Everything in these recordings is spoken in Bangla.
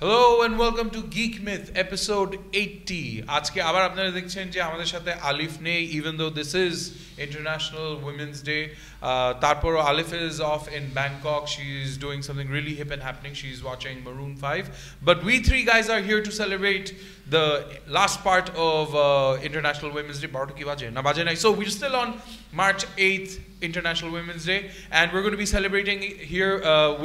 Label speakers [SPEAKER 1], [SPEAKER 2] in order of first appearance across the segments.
[SPEAKER 1] Hello and welcome to Geek Myth episode 80. আজকে আবার আপনারা দেখছেন যে আমাদের সাথে আলিফ নেই, even though this is International Women's Day. তারপর Alif is off in Bangkok. She is doing something really hip and happening. She's watching Maroon 5. But we three guys are here to celebrate the last part of International Women's Day. So we're still on March 8th, International Women's Day, and we're going to be celebrating here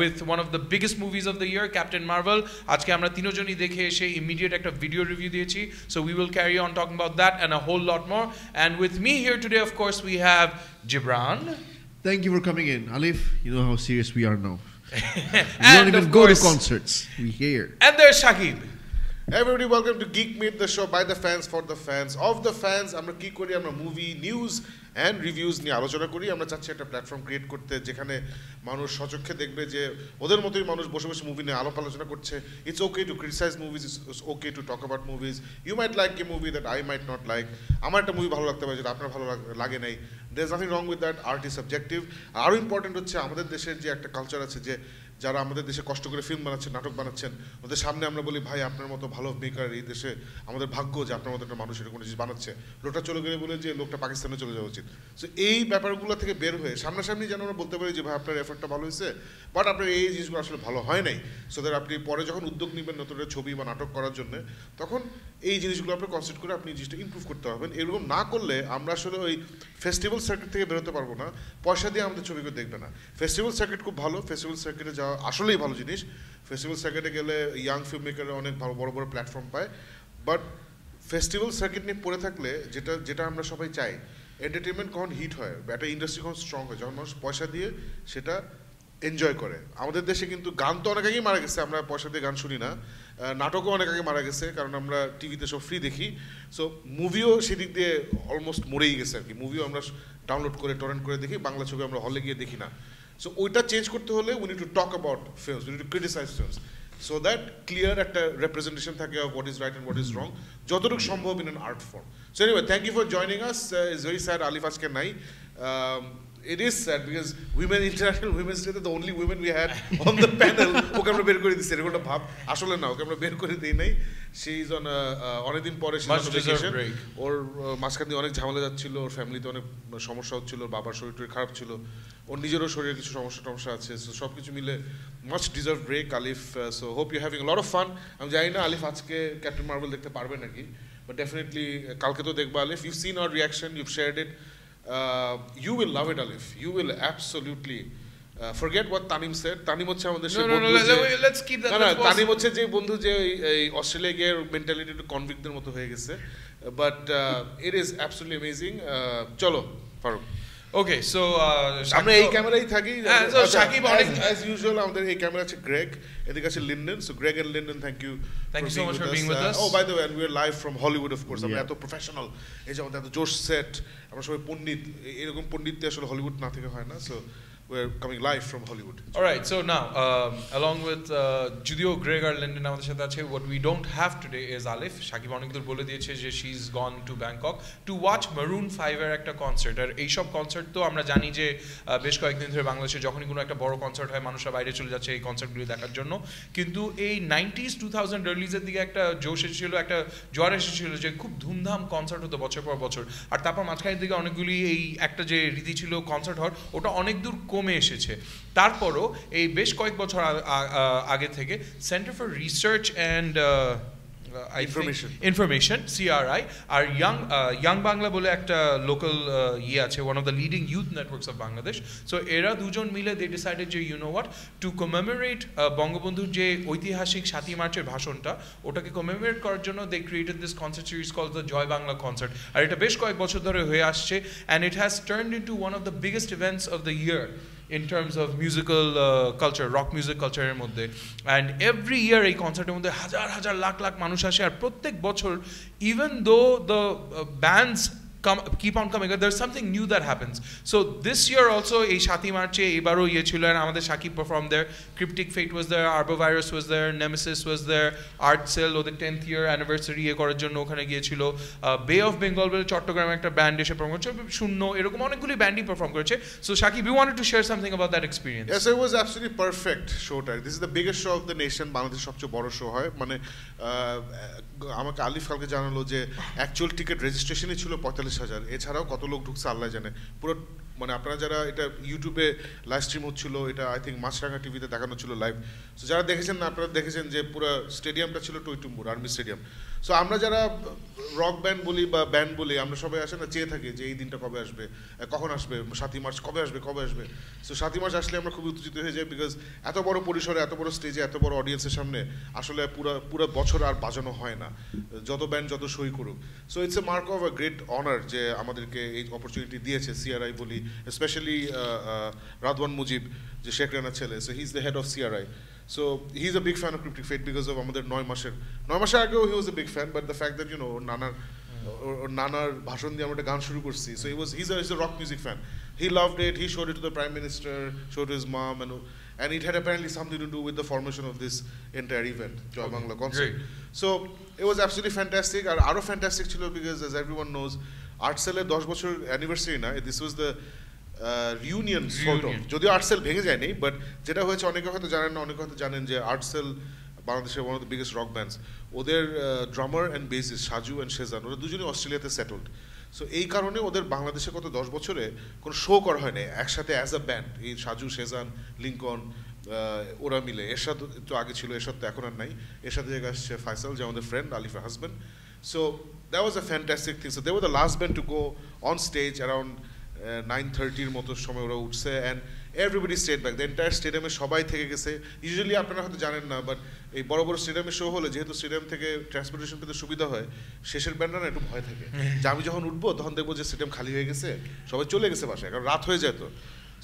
[SPEAKER 1] with one of the biggest movies of the year, Captain Marvel. আজকে আমরা তিনজনই দেখে এসে immediate একটা video review দিয়েছি. So we will carry on talking about that and a whole lot more. And with me here today, of course, we have Gibran.
[SPEAKER 2] Thank you for coming in. Alif, you know how serious we are now. We
[SPEAKER 1] And
[SPEAKER 2] don't even
[SPEAKER 1] of
[SPEAKER 2] go to
[SPEAKER 1] course-
[SPEAKER 2] concerts. We here.
[SPEAKER 1] And there's Shakib.
[SPEAKER 3] Everybody, welcome to Geek Meet, the show by the fans, for the fans, of the fans. আমরা কি করি, আমরা মুভি নিউজ অ্যান্ড রিভিউজ নিয়ে আলোচনা করি। আমরা চাচ্ছি একটা প্ল্যাটফর্ম ক্রিয়েট করতে যেখানে মানুষ সচক্ষে দেখবে যে ওদের মতোই মানুষ বসে বসে মুভি নিয়ে আলাপ আলোচনা করছে। It's okay to criticise movies, it's okay to talk about movies. You might like a movie that I might not like. আমার একটা মুভি ভালো লাগতে পারে যেটা আপনার ভালো লাগে নাই। There is nothing wrong with that, art is subjective. আরও ইম্পর্টেন্ট হচ্ছে আমাদের দেশের যে একটা কালচার আছে যে যারা আমাদের দেশে কষ্ট করে ফিল্ম বানাচ্ছেন, নাটক বানাচ্ছেন, ওদের সামনে আমরা বলি ভাই আপনার মতো ভালো মেকার এই দেশে আমাদের ভাগ্য যে আপনার মতো একটা মানুষ এরকম কোনো জিনিস বানাচ্ছে। লোকটা চলে গেলে বলে যে লোকটা পাকিস্তানে চলে যাওয়া উচিত। সো এই ব্যাপারগুলো থেকে বের হয়ে সামনাসামনি যেন আমরা বলতে পারি যে ভাই আপনার এফর্টটা ভালো হয়েছে, বাট আপনার এই জিনিসগুলো আসলে ভালো হয় নাই। সো দ্যাট আপনি পরে যখন উদ্যোগ নেবেন নতুন একটা ছবি বা নাটক করার জন্য, তখন এই জিনিসগুলো আপনি কনসিডার করে আপনি জিনিসটা ইমপ্রুভ করতে পারবেন। এরকম না করলে আমরা আসলে ওই ফেস্টিভ্যাল সার্কিট থেকে বেরোতে পারবো না, পয়সা দিয়ে আমাদের ছবিকে দেখবে না। ফেস্টিভ্যাল সার্কিট খুব ভালো, ফেস্টিভ্যাল সার্কিটে যাওয়া আসলেই ভালো জিনিস। ফেস্টিভ্যাল সার্কিটে গেলে ইয়াং ফিল্ম মেকাররা অনেক ভালো বড় বড় প্ল্যাটফর্ম পায়। বাট ফেস্টিভ্যাল সার্কিট নিয়ে পড়ে থাকলে যেটা আমরা সবাই চাই, এন্টারটেনমেন্ট কখন হিট হয় বা একটা ইন্ডাস্ট্রি কখন স্ট্রং হয়, যখন মানুষ পয়সা দিয়ে সেটা এনজয় করে। আমাদের দেশে কিন্তু গান তো অনেক আগেই মারা গেছে, আমরা পয়সা দিয়ে গান শুনি না। নাটকও অনেক আগে মারা গেছে কারণ আমরা টিভিতে সব ফ্রি দেখি। সো মুভিও সেদিক দিয়ে অলমোস্ট মরেই গেছে আর কি। মুভিও আমরা ডাউনলোড করে টরেন্ট করে দেখি, বাংলা ছবি আমরা হলে গিয়ে দেখি না। সো ওইটা চেঞ্জ করতে হলে we need to talk about films, we need to criticise films, so that clear একটা রিপ্রেজেন্টেশন থাকে of what is right and what is wrong, যতটুকু সম্ভব in an art form. So anyway, thank you for joining us. It's very sad Alif আজকে নাই। It is sad because International Women's Day, the only women we had on the panel, ওকে আমরা বের করে দিচ্ছি এরকম একটা ভাব। আসলে না, ওকে আমরা বের করে দিই নাই। She is on অনেকদিন পরে ভ্যাকেশন। ওর মাঝখান দিয়ে অনেক ঝামেলা যাচ্ছিল, ওর ফ্যামিলিতে অনেক সমস্যা হচ্ছিল, ওর বাবার শরীর খারাপ ছিল, ওর নিজেরও শরীরে কিছু সমস্যা আছে। সো সব কিছু মিলে much deserved break Alif. So hope you having lot of fun. আমি জানি না আলিফ আজকে ক্যাপ্টেন মার্ভেল দেখতে পারবে নাকি, বাট ডেফিনেটলি কালকে তো দেখবা Alif. You've seen our reaction, you've shared it. You will love it, Alif. You will absolutely forget what Tanim said. Tanim হচ্ছে আমাদের সেই বন্ধু।
[SPEAKER 1] Let's keep that.
[SPEAKER 3] না, তানিম হচ্ছে যে বন্ধু যে এই অস্ট্রেলিয়া গিয়ে মেন্টালিটি একটু কনভিক্টদের মতো হয়ে গেছে। But it is absolutely amazing. চলো ফারুক।
[SPEAKER 1] Okay, so
[SPEAKER 3] আমরা এই ক্যামেরাই থাকি।
[SPEAKER 1] so Shakib
[SPEAKER 3] as usual আমাদের এই ক্যামেরা আছে গ্রেগ, এদিকে আছে Lyndon. So Greg and Lyndon, thank you
[SPEAKER 1] so much for being with us.
[SPEAKER 3] Oh, by the way, and we are live from Hollywood, of course. আমরা এত প্রফেশনাল, এই যে আমাদের এত জোশ সেট, আমরা সবাই পণ্ডিত। এরকম পণ্ডিত আসলে হলিউড না থেকে হয় না। So we're coming live from Hollywood.
[SPEAKER 1] All right, so now along with Judio, Greg আর Lyndon আমাদের সাথে আছে, what we don't have today is Alif. Shakib অনেক দূর বলে দিয়েছে যে she's gone to Bangkok to watch Maroon 5 এর একটা কনসার্ট। আর এইসব কনসার্ট তো আমরা জানি যে বেশ কয়েকদিন ধরে বাংলাদেশে যখনই কোনো একটা বড় কনসার্ট হয় মানুষরা বাইরে চলে যাচ্ছে এই কনসার্টগুলি দেখার জন্য। কিন্তু এই 90s 2000 রিলিজের দিকে একটা জোশ এসেছিল, একটা জ্বর এসেছিল যে খুব ধুমধাম কনসার্ট হতো বছর পর বছর। আর তারপর মাঝখানের দিকে অনেকগুলি এই একটা যে রীতি ছিল কনসার্ট হওয়ার, ওটা অনেক দূর কমে এসেছে। তারপরও এই বেশ কয়েক বছর আগে থেকে centre for research and information CRI আর ইয়াং বাংলা বলে একটা লোকাল ইয়ে আছে, one of the leading youth networks of Bangladesh. So এরা দুজন মিলে দে ডিসাইডেড যে you know what, to commemorate বঙ্গবন্ধুর যে ঐতিহাসিক 7ই মার্চের ভাষণটা, ওটাকে কমেমোরেট করার জন্য they created this concert series call the Joy Bangla concert. আর এটা বেশ কয়েক বছর ধরে হয়ে আসছে, and it has turned into one of the biggest events of the year in terms of musical culture, rock music culture এর মধ্যে। and every year এই কনসার্টের মধ্যে হাজার হাজার লাখ লাখ মানুষ আসে। আর প্রত্যেক বছর even though the bands keep on coming. There's something new that happens. So this year also, এই 7 মার্চে এবারও ইয়ে ছিল, and আমাদের Shakib performed there. Cryptic Fate was there, Arbovirus was there, Nemesis was there, Art Cell ওদের 10th year anniversary ইয়ে করার জন্য ওখানে গিয়েছিল. Bay of Bengal বলে চট্টগ্রামে একটা ব্যান্ড এসে পারফর্ম করেছে, শূন্য এরকম অনেকগুলি ব্যান্ডই পারফর্ম করেছে. So Shakib, you wanted to share something about that experience.
[SPEAKER 3] Yes, it was absolutely perfect showটা. This is the biggest show of the nation. বাংলাদেশের সবচেয়ে বড় শো হয়. মানে আমাকে আলিফ কালকে জানালো যে অ্যাকচুয়াল টিকিট রেজিস্ট্রেশনই ছিল 45,000, এছাড়াও কত লোক ঢুকছে আল্লাহ জানে। পুরো মানে আপনারা যারা এটা ইউটিউবে লাইভ স্ট্রিম হচ্ছিল, এটা আই থিঙ্ক মাছরাঙা টিভিতে দেখানো ছিল লাইভ, সো যারা দেখেছেন না আপনারা দেখেছেন যে পুরো স্টেডিয়ামটা ছিল টইটুম্বুর আর্মি স্টেডিয়াম। সো আমরা যারা রক ব্যান্ড বলি বা ব্যান্ড বলি, আমরা সবাই আসে না চেয়ে থাকি যে এই দিনটা কবে আসবে, কখন আসবে, 7ই মার্চ কবে আসবে কবে আসবে। সো 7ই মার্চ আসলে আমরা খুব উত্তেজিত হয়ে যাই, বিকজ এত বড় পরিসরে এত বড় স্টেজে এত বড় অডিয়েন্সের সামনে আসলে পুরো বছর আর বাজানো হয় না, যত ব্যান্ড যত সই করুক। So it's a mark of a great honour যে আমাদেরকে এই অপরচুনিটি দিয়েছে CRI বলি, স্পেশালি রাদওয়ান মুজিব যে শেখ রানার ছেলে, so he is the head of CRI. So he's a big fan of Cryptic Fate because of আমাদের 9 মাসের আগেও he was a big fan, but the fact that নানার ভাষণ দিয়ে আমরা একটা গান শুরু করছি, so he's a rock music fan. He loved it, he showed it to the Prime Minister, showed to his mom, and it had apparently something to do with the formation of this entire event, Joy Bangla concert. So it was absolutely fantastic. আর আরো fantastic ছিল because as everyone knows, Art Cell-এর 10 বছর anniversary না, this was the reunion sort of, যদিও আর্ট সেল ভেঙে যায়নি, বাট যেটা হয়েছে অনেকে হয়তো জানেন না, অনেকে হয়তো জানেন যে আর্ট সেল বাংলাদেশের one of the biggest rock bands, ওদের drummer and bassist Saju and Shezan ওরা দুজনেই অস্ট্রেলিয়াতে সেটেলড। সো এই কারণে ওদের বাংলাদেশে গত 10 বছরে কোনো শো করা হয় না একসাথে অ্যাজ আ ব্যান্ড। এই সাজু, শেজান, লিঙ্কন ওরা মিলে, এরশাদ তো আগে ছিল, এরশাদ তো এখন আর নাই, এরশাদের জায়গায় আসছে ফাইসাল যে আমাদের ফ্রেন্ড আলিফের husband. So that was a fantastic thing. So they were the last band to go on stage around 9:30 মতো সময় ওরা উঠছে, and everybody stayed back, the entire স্টেডিয়ামে সবাই থেকে গেছে। ইউজুয়ালি আপনারা হয়তো জানেন না, বাট এই বড় বড় স্টেডিয়ামে শো হলে যেহেতু স্টেডিয়াম থেকে ট্রান্সপোর্টেশন পেতে সুবিধা হয়, শেষের ব্যান্ডরা না একটু ভয় থাকে যে আমি যখন উঠবো তখন দেখবো যে স্টেডিয়াম খালি হয়ে গেছে, সবাই চলে গেছে বাসায়, কারণ রাত হয়ে যেত।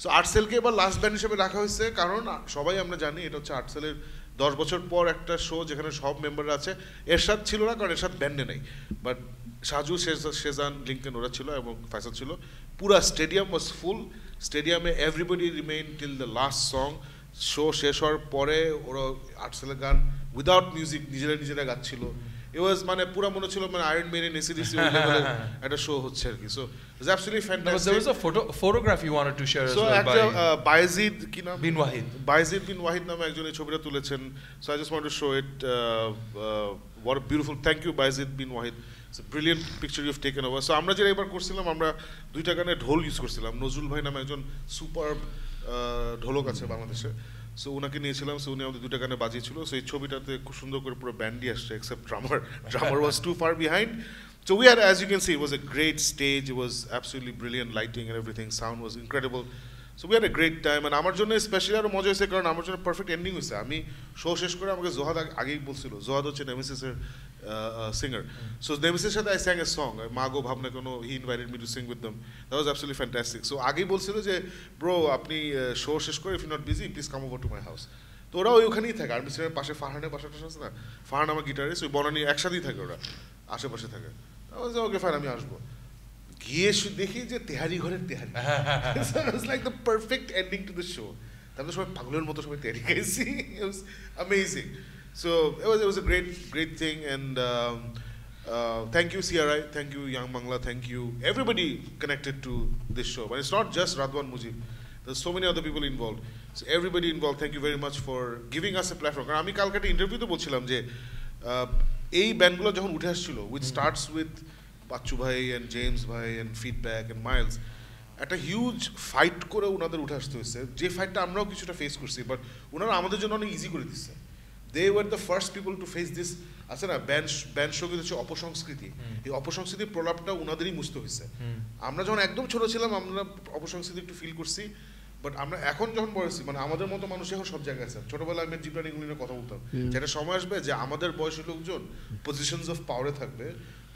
[SPEAKER 3] সো আর্ট সেলকে এবার লাস্ট ব্যান্ড হিসেবে রাখা হয়েছে, কারণ সবাই আমরা জানি এটা হচ্ছে আর্ট সেলের 10 বছর পর একটা শো যেখানে সব মেম্বাররা আছে। এরশাদ ছিল না, কারণ এরশাদ ব্যান্ডে নেই, বাট সাজু, শেজান, লিঙ্কন ওরা ছিল এবং ফাইসাল ছিল। পুরা স্টেডিয়াম ওয়াজ ফুল, স্টেডিয়ামে everybody remain till the last song. Show শেষ হওয়ার পরে ওরা আর্ট সেলের গান উইদাউট মিউজিক নিজেরা গাচ্ছিল। It was মানে পুরো মনে ছিল মানে আয়রন মেইডেন এসিডিসি লেভেলের একটা শো হচ্ছে আর কি। So it's absolutely fantastic.
[SPEAKER 1] There was a photograph you wanted to share as well by
[SPEAKER 3] Bayezid কি নাম,
[SPEAKER 1] বাইজিদ
[SPEAKER 3] বিন ওয়াহিদ নামে একজন এই ছবিটা তুলেছেন। So I just want to show it, what a beautiful, thank you Bayezid bin Wahid, it's a brilliant picture you've taken over. So আমরা যেটা এবার করছিলাম, আমরা 2টা গানে ঢোল ইউজ করছিলাম। নজরুল ভাই নামে একজন সুপার ঢোলক আছে বাংলাদেশে, সো ওনাকে নিয়েছিলাম। সো উনি আমাদের 2টা গানে বাজিয়েছিল। সো এই ছবিটাতে খুব সুন্দর করে পুরো ব্যান্ডই আসছে, except drummer was too far behind. So we had, as you can see, it was a great stage, it was absolutely brilliant lighting and everything, sound was incredible. So we had a great time, and আমার জন্য স্পেশালি আরো মজা হয়েছে কারণ আমার জন্য পারফেক্ট এন্ডিং হয়েছে। আমি শো শেষ করে আমাকে জোহাদ আগেই বলছিল, জোহাদ হচ্ছে নেমেসিসের singer. So Nemesis সাথে I sang a song, মাগো ভাবনা কোনো, he invited me to sing with them. That was absolutely fantastic. So আগেই বলছিল যে ব্রো আপনি শো শেষ করে if you're not busy please come over to my house. তো ওরা ওখানেই থাকে, আর্মি স্টেডিয়ামের পাশে ফারহানের বাসাটা আছে না, ফারহান আমার গিটারিস্ট, ওই বনানি একসাথেই থাকে, ওরা আশেপাশে থাকে। ওকে ফাইন আমি আসবো। গিয়ে দেখি যে তেহারি ঘরের তেহারি, it's like the perfect ending to the show. তারপরে সবাই পাগলের মতো সবাই তেহারি খাইছি, it was amazing. So it was a great thing, and thank you CRI, thank you Young Bangla, thank you everybody connected to this show. But it's not just Radwan Mujib, there's so many other people involved, so everybody involved, thank you very much for giving us a platform. কারণ আমি কালকে একটা ইন্টারভিউতে বলছিলাম যে এই ব্যান্ডগুলো যখন উঠে আসছিল, which starts with বাচ্চু ভাই and জেমস ভাই and ফিডব্যাক and মাইলস, একটা হিউজ ফাইট করে ওনাদের উঠে আসতে হয়েছে, যে ফাইটটা আমরাও কিছুটা ফেস করছি, বাট ওনারা আমাদের জন্য অনেক ইজি করে দিচ্ছে। They were the first people to face this, আছে না ব্যান্ড সঙ্গীত হচ্ছে অপসংস্কৃতি, এই অপসংস্কৃতির প্রলাপটা ওনাদেরই মুছতে হয়েছে। আমরা যখন একদম ছোট ছিলাম আমরা অপসংস্কৃতি একটু ফিল করছি, বাট আমরা এখন যখন বয়সী, মানে আমাদের মতো মানুষ এখন সব জায়গায় আছে। ছোটবেলায় আমি জিবরান এগুলো নিয়ে কথা বলতাম, যেটা সময় আসবে যে আমাদের বয়সী লোকজন পজিশনস অফ পাওয়ারে থাকবে,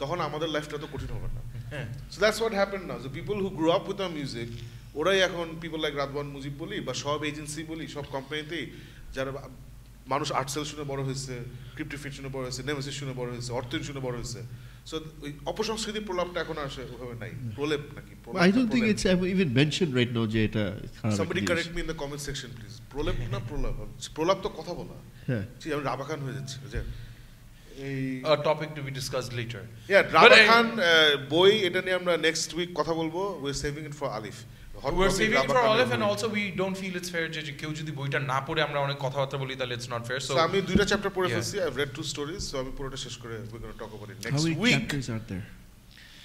[SPEAKER 3] তখন আমাদের লাইফটা তো কঠিন হবে না। সো দ্যাটস হোয়াট হ্যাপেন্ড নাও, যে people who grow up with our music, ওরাই এখন পিপল লাইক রাদওয়ান মুজিব বলি বা সব এজেন্সি বলি, সব কোম্পানিতেই যারা মানুষ আর্ট সেল শুনে বড় হয়েছে, ক্রিপ্টিক ফিট শুনে বড় হয়েছে, নেমেসিস শুনে বড় হয়েছে, অর্থিন শুনে বড় হয়েছে। সো অপসংস্কৃতি প্রলাপটা এখন আসে ওভাবে নাই প্রলেপ নাকি
[SPEAKER 2] I don't think it's even mentioned right now যে এটা
[SPEAKER 3] somebody correct me in the comment section please প্রলেপ না প্রলাপ প্রলাপ তো কথা বলা
[SPEAKER 2] হ্যাঁ
[SPEAKER 3] জি আমি রাভা খান হয়ে যাচ্ছি বুঝছেন এই
[SPEAKER 1] A topic to be discussed later.
[SPEAKER 3] Rabha খান বই এটা নিয়ে আমরা নেক্সট উইক কথা বলবো we are saving it for Alif
[SPEAKER 1] We're saving it for Olive, and also we don't feel it's fair যে কেউ যদি বইটা না পড়ে আমরা অনেক কথাবার্তা বলি তাহলে it's not fair. So
[SPEAKER 3] আমি দুইটা চ্যাপ্টার পড়ে ফেলছি I've read 2 stories so আমি পুরোটা শেষ করে we're going to talk about it
[SPEAKER 2] how
[SPEAKER 3] next
[SPEAKER 2] many
[SPEAKER 3] week
[SPEAKER 2] chapters are there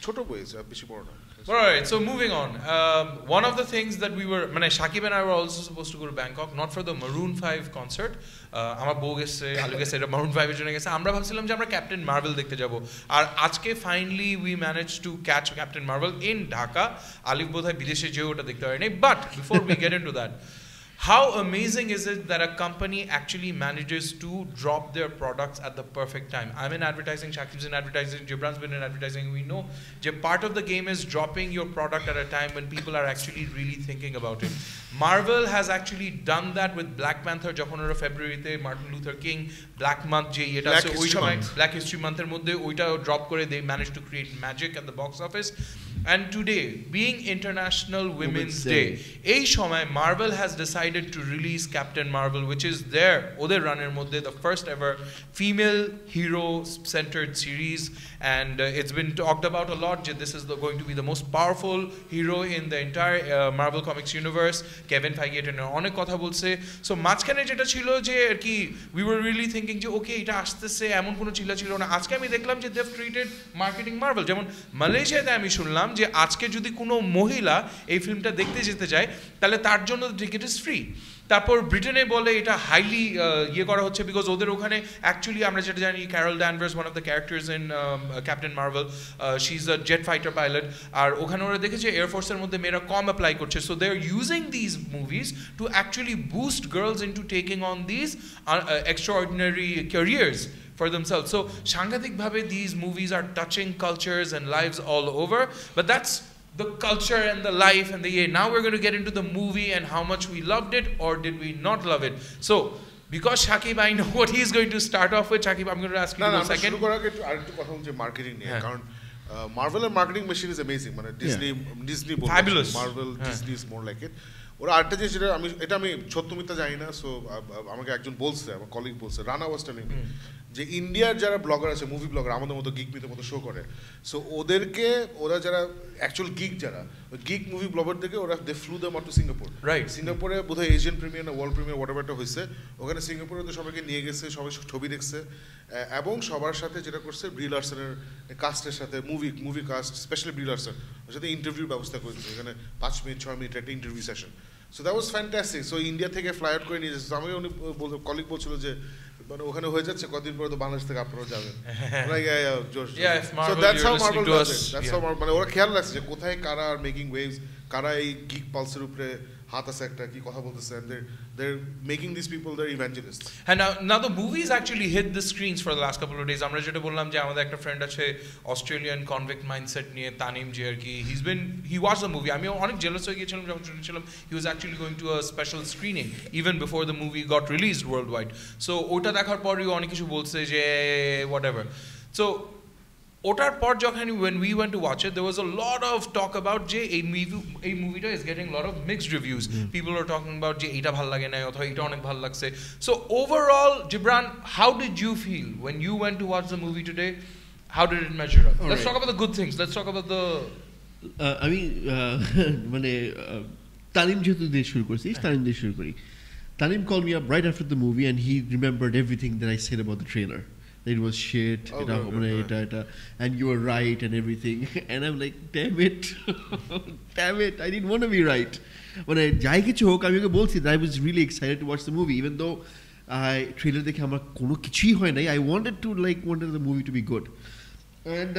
[SPEAKER 3] ছোট বই বেশি বড় না
[SPEAKER 1] all right, so moving on. One of the things that we were, Shakib and I were also supposed to go to Bangkok, not for the Maroon 5 concert. আমার বউ গেছে আলু গেছে এটা Maroon 5 এর জন্য গেছে আমরা ভাবছিলাম যে আমরা ক্যাপ্টেন মার্ভেল দেখতে যাব আর আজকে finally we manage to catch captain Marvel in Dhaka আলিফ বোধহয় বিদেশে যেও ওটা দেখতে পারেনি but before we get into that how amazing is it that a company actually manages to drop their products at the perfect time? I'm in advertising, Shakib's in advertising, Gibran's been in advertising. We know that part of the game is dropping your product at a time when people are actually really thinking about it. Marvel has actually done that with Black Panther, যখন ওরা ফেব্রুয়ারিতে Martin Luther King Black Month যে এটা আছে ওই সময় Black History Month এর মধ্যে ওইটা ড্রপ করে they managed to create magic at the box office. And today, being International Women's Day, এই সময় Marvel has decided to release Captain Marvel, which is their ওদের রানের মধ্যে the first ever female hero centered series, and it's been talked about a lot that this is going to be the most powerful hero in the entire Marvel Comics universe. Kevin Feige এটা অনেক কথা বলছে সো মাঝখানে যেটা ছিল যে আর কি we were really thinking যে ওকে এটা আসতেছে এমন কোনো ছিল না আজকে আমি দেখলাম যে they've treated marketing Marvel যেমন মালয়েশিয়াতে আমি শুনলাম যে আজকে যদি কোনো মহিলা এই ফিল্মটা দেখতে যেতে যায় তাহলে তার জন্য টিকিট ইজ ফ্রি তারপর ব্রিটেনে বলে এটা হাইলি ইয়ে করা হচ্ছে বিকজ ওদের ওখানে অ্যাকচুয়ালি আমরা যেটা জানি Carol Danvers one of the characters in Captain Marvel she is a jet fighter pilot আর ওখানে ওরা দেখেছে এয়ারফোর্সের মধ্যে মেয়েরা কম অ্যাপ্লাই করছে so they are using these movies to actually boost girls into taking on these extraordinary careers for themselves. So সাংঘাতিকভাবে these movies are touching cultures and lives all over, but that's the culture and the life and the now we're going to get into the movie and how much we loved it or did we not love it. So because Shakib, I know what he's going to start off with. Shakib, I'm going to ask you in a second.
[SPEAKER 3] শুরু করার আগে আরেকটু কথা হচ্ছে মার্কেটিং নিয়ে কারণ মার্ভেলের মার্কেটিং মেশিন ইজ অ্যামেজিং মানে Disney
[SPEAKER 1] Fabulous.
[SPEAKER 3] Marvel Disney is more like it ওরা আরেকটা জিনিস যেটা আমি সত্য মিথ্যা জানি না সো আমাকে একজন বলছে আমার কলিগ বলছে রানা ওয়াজ টেলিং মি যে ইন্ডিয়ার যারা ব্লগার আছে মুভি ব্লগার আমাদের মতো গিক মিথের মতো শো করে সো ওরা যারা অ্যাকচুয়াল গিক যারা গিক মুভি ব্লগার থেকে ওরা they flew them out to Singapore
[SPEAKER 1] right
[SPEAKER 3] সিঙ্গাপুরে বোধহয় এশিয়ান প্রিমিয়ার না ওয়ার্ল্ড প্রিমিয়ার হোয়াটএভার একটা হয়েছে ওখানে সিঙ্গাপুরে তো সবাইকে নিয়ে গেছে সবাই ছবি দেখছে এবং সবার সাথে যেটা করছে ব্রি লারসনের কাস্টের সাথে মুভি কাস্ট স্পেশালি ব্রি লারসন ওর সাথে ইন্টারভিউর ব্যবস্থা করেছে এখানে 5 মিনিট 6 মিনিট একটা interview session so that was fantastic so India থেকে ফ্লাই আউট করে নিয়ে যাচ্ছে আমাকে উনি কলিগ বলছিল যে মানে ওখানে হয়ে যাচ্ছে কদিন পরে তো বাংলাদেশ থেকে আপনারাও যাবেন মানে ওরা খেয়াল রাখছে যে কোথায় কারা আর মেকিং ওয়েভস কারা এই গিক পালসের উপরে হাত আছে একটা কি কথা বলতেছে and they're making these people their evangelists.
[SPEAKER 1] And now the movies actually hit the screens for the last couple of days. আমরা যেটা বললাম যে আমাদের একটা ফ্রেন্ড আছে অস্ট্রেলিয়ান কনভিক্ট মাইন্ডসেট নিয়ে তানিম যে আর কি he watched the movie আমি অনেক জেলাস হয়ে গিয়েছিলাম যখন শুনেছিলাম he was actually going to a special screening even before the movie got released worldwide. So ওটা দেখার পরই অনেক কিছু বলছে যে whatever. So ওটার পর যখন when we went to watch it there was a lot of talk about যে এই মুভিটা is getting a lot of mixed reviews. People are talking about যে এটা ভালো লাগে না অথবা এটা অনেক ভালো লাগছে. So overall Gibran, how did you feel when you went to watch the movie today? How did it measure up? Let's talk about the good things. Let's talk about the
[SPEAKER 2] আমি মানে তানিম যেহেতু দিয়ে শুরু করছি তানিম দিয়ে শুরু করি Tanim called me up right after the movie and he remembered everything that I said about the trailer. It was shit, and you were right and everything. And I'm like, damn it, I didn't want to be right. When I jai kichu hok ami oke bolchi that I was really excited to watch the movie, even though trailer dekhe amar kono kichhui hoy nai. I wanted the movie to be good, and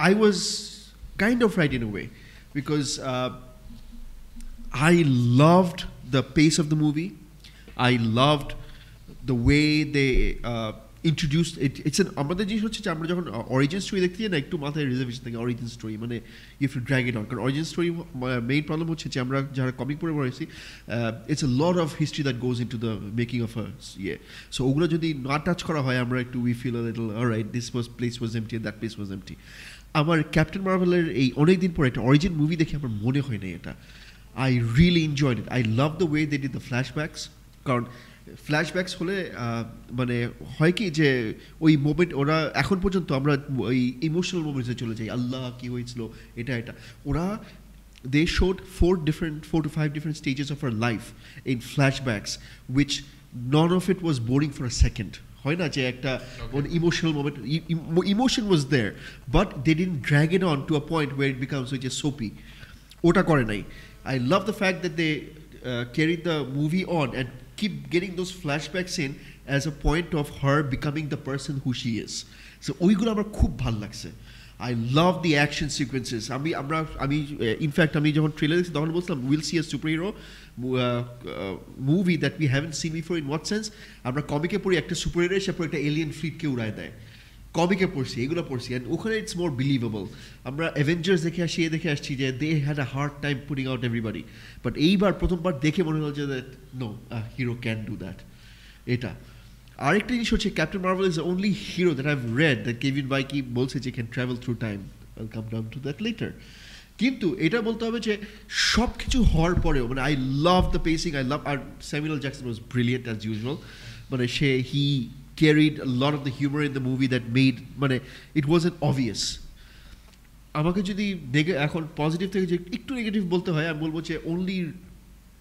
[SPEAKER 2] I was kind of right in a way because I loved the pace of the movie. I loved the way they introduced it's an আমাদের জিনিস হচ্ছে যে আমরা যখন অরিজিন স্টোরি দেখতে যাই না একটু মাথায় রিজার্ভেশন থাকে অরিজিন স্টোরি মানে you have to drag it on কারণ অরিজিন স্টোরি মেইন প্রবলেম হচ্ছে যে আমরা যারা কমিক পড়ে পড়েছি it's a lot of history that goes into the making of a ইয়ে সো ওগুলো যদি না টাচ করা হয় আমরা একটু we feel a little alright this place was empty that place was empty আমার ক্যাপ্টেন মার্ভেলের এই অনেক দিন পরে একটা অরিজিন মুভি দেখে আমার মনে হয় না এটা I really enjoyed it. I love the way they did the flashbacks. কারণ ফ্ল্যাশব্যাকস হলে মানে হয় কি যে ওই মোমেন্ট ওরা এখন পর্যন্ত আমরা ওই ইমোশনাল মোমেন্টসে চলে যাই আল্লাহ কি হয়েছিল এটা ওরা they showed 4 to 5 different stages of her life in flashbacks which none of it was boring for a second হয় না যে একটা emotional moment emotion was there but they didn't drag it on to a point where it becomes which a soapy ওটা করে নাই I love the fact that they carried the movie on and keep getting those flashbacks in as a point of her becoming the person who she is. So ওইগুলো আমার খুব ভালো লাগছে I love the action sequences. আমি in fact আমি যখন ট্রেলার দেখছি তখন বলছিলাম we'll see a superhero movie that we haven't seen before in what sense আমরা কমিকে পড়ি একটা সুপারহিরো এসে পড়ে একটা এলিয়েন ফ্লিটকে উড়ায় দেয় কমিকে পড়ছি এগুলো পড়ছি অ্যান্ড ওখানে ইটস মোর বিলিভেবল আমরা অ্যাভেঞ্জার্স দেখে আসছি যে they had a hard time putting out everybody but এইবার প্রথমবার দেখে মনে হল যে no hero can do that এটা আরেকটা জিনিস হচ্ছে Captain Marvel is the only hero that I've read that Kevin Feige বলছে যে can travel through time will come down to that later কিন্তু এটা বলতে হবে যে সব কিছু হওয়ার পরেও মানে I love the pacing I love আর Samuel Jackson was brilliant as usual মানে he carried a lot of the humor in the movie that made মানে it wasn't obvious আমাকে যদি এখন পজিটিভ থেকে যে একটু নেগেটিভ বলতে হয় আমি বলবো যে only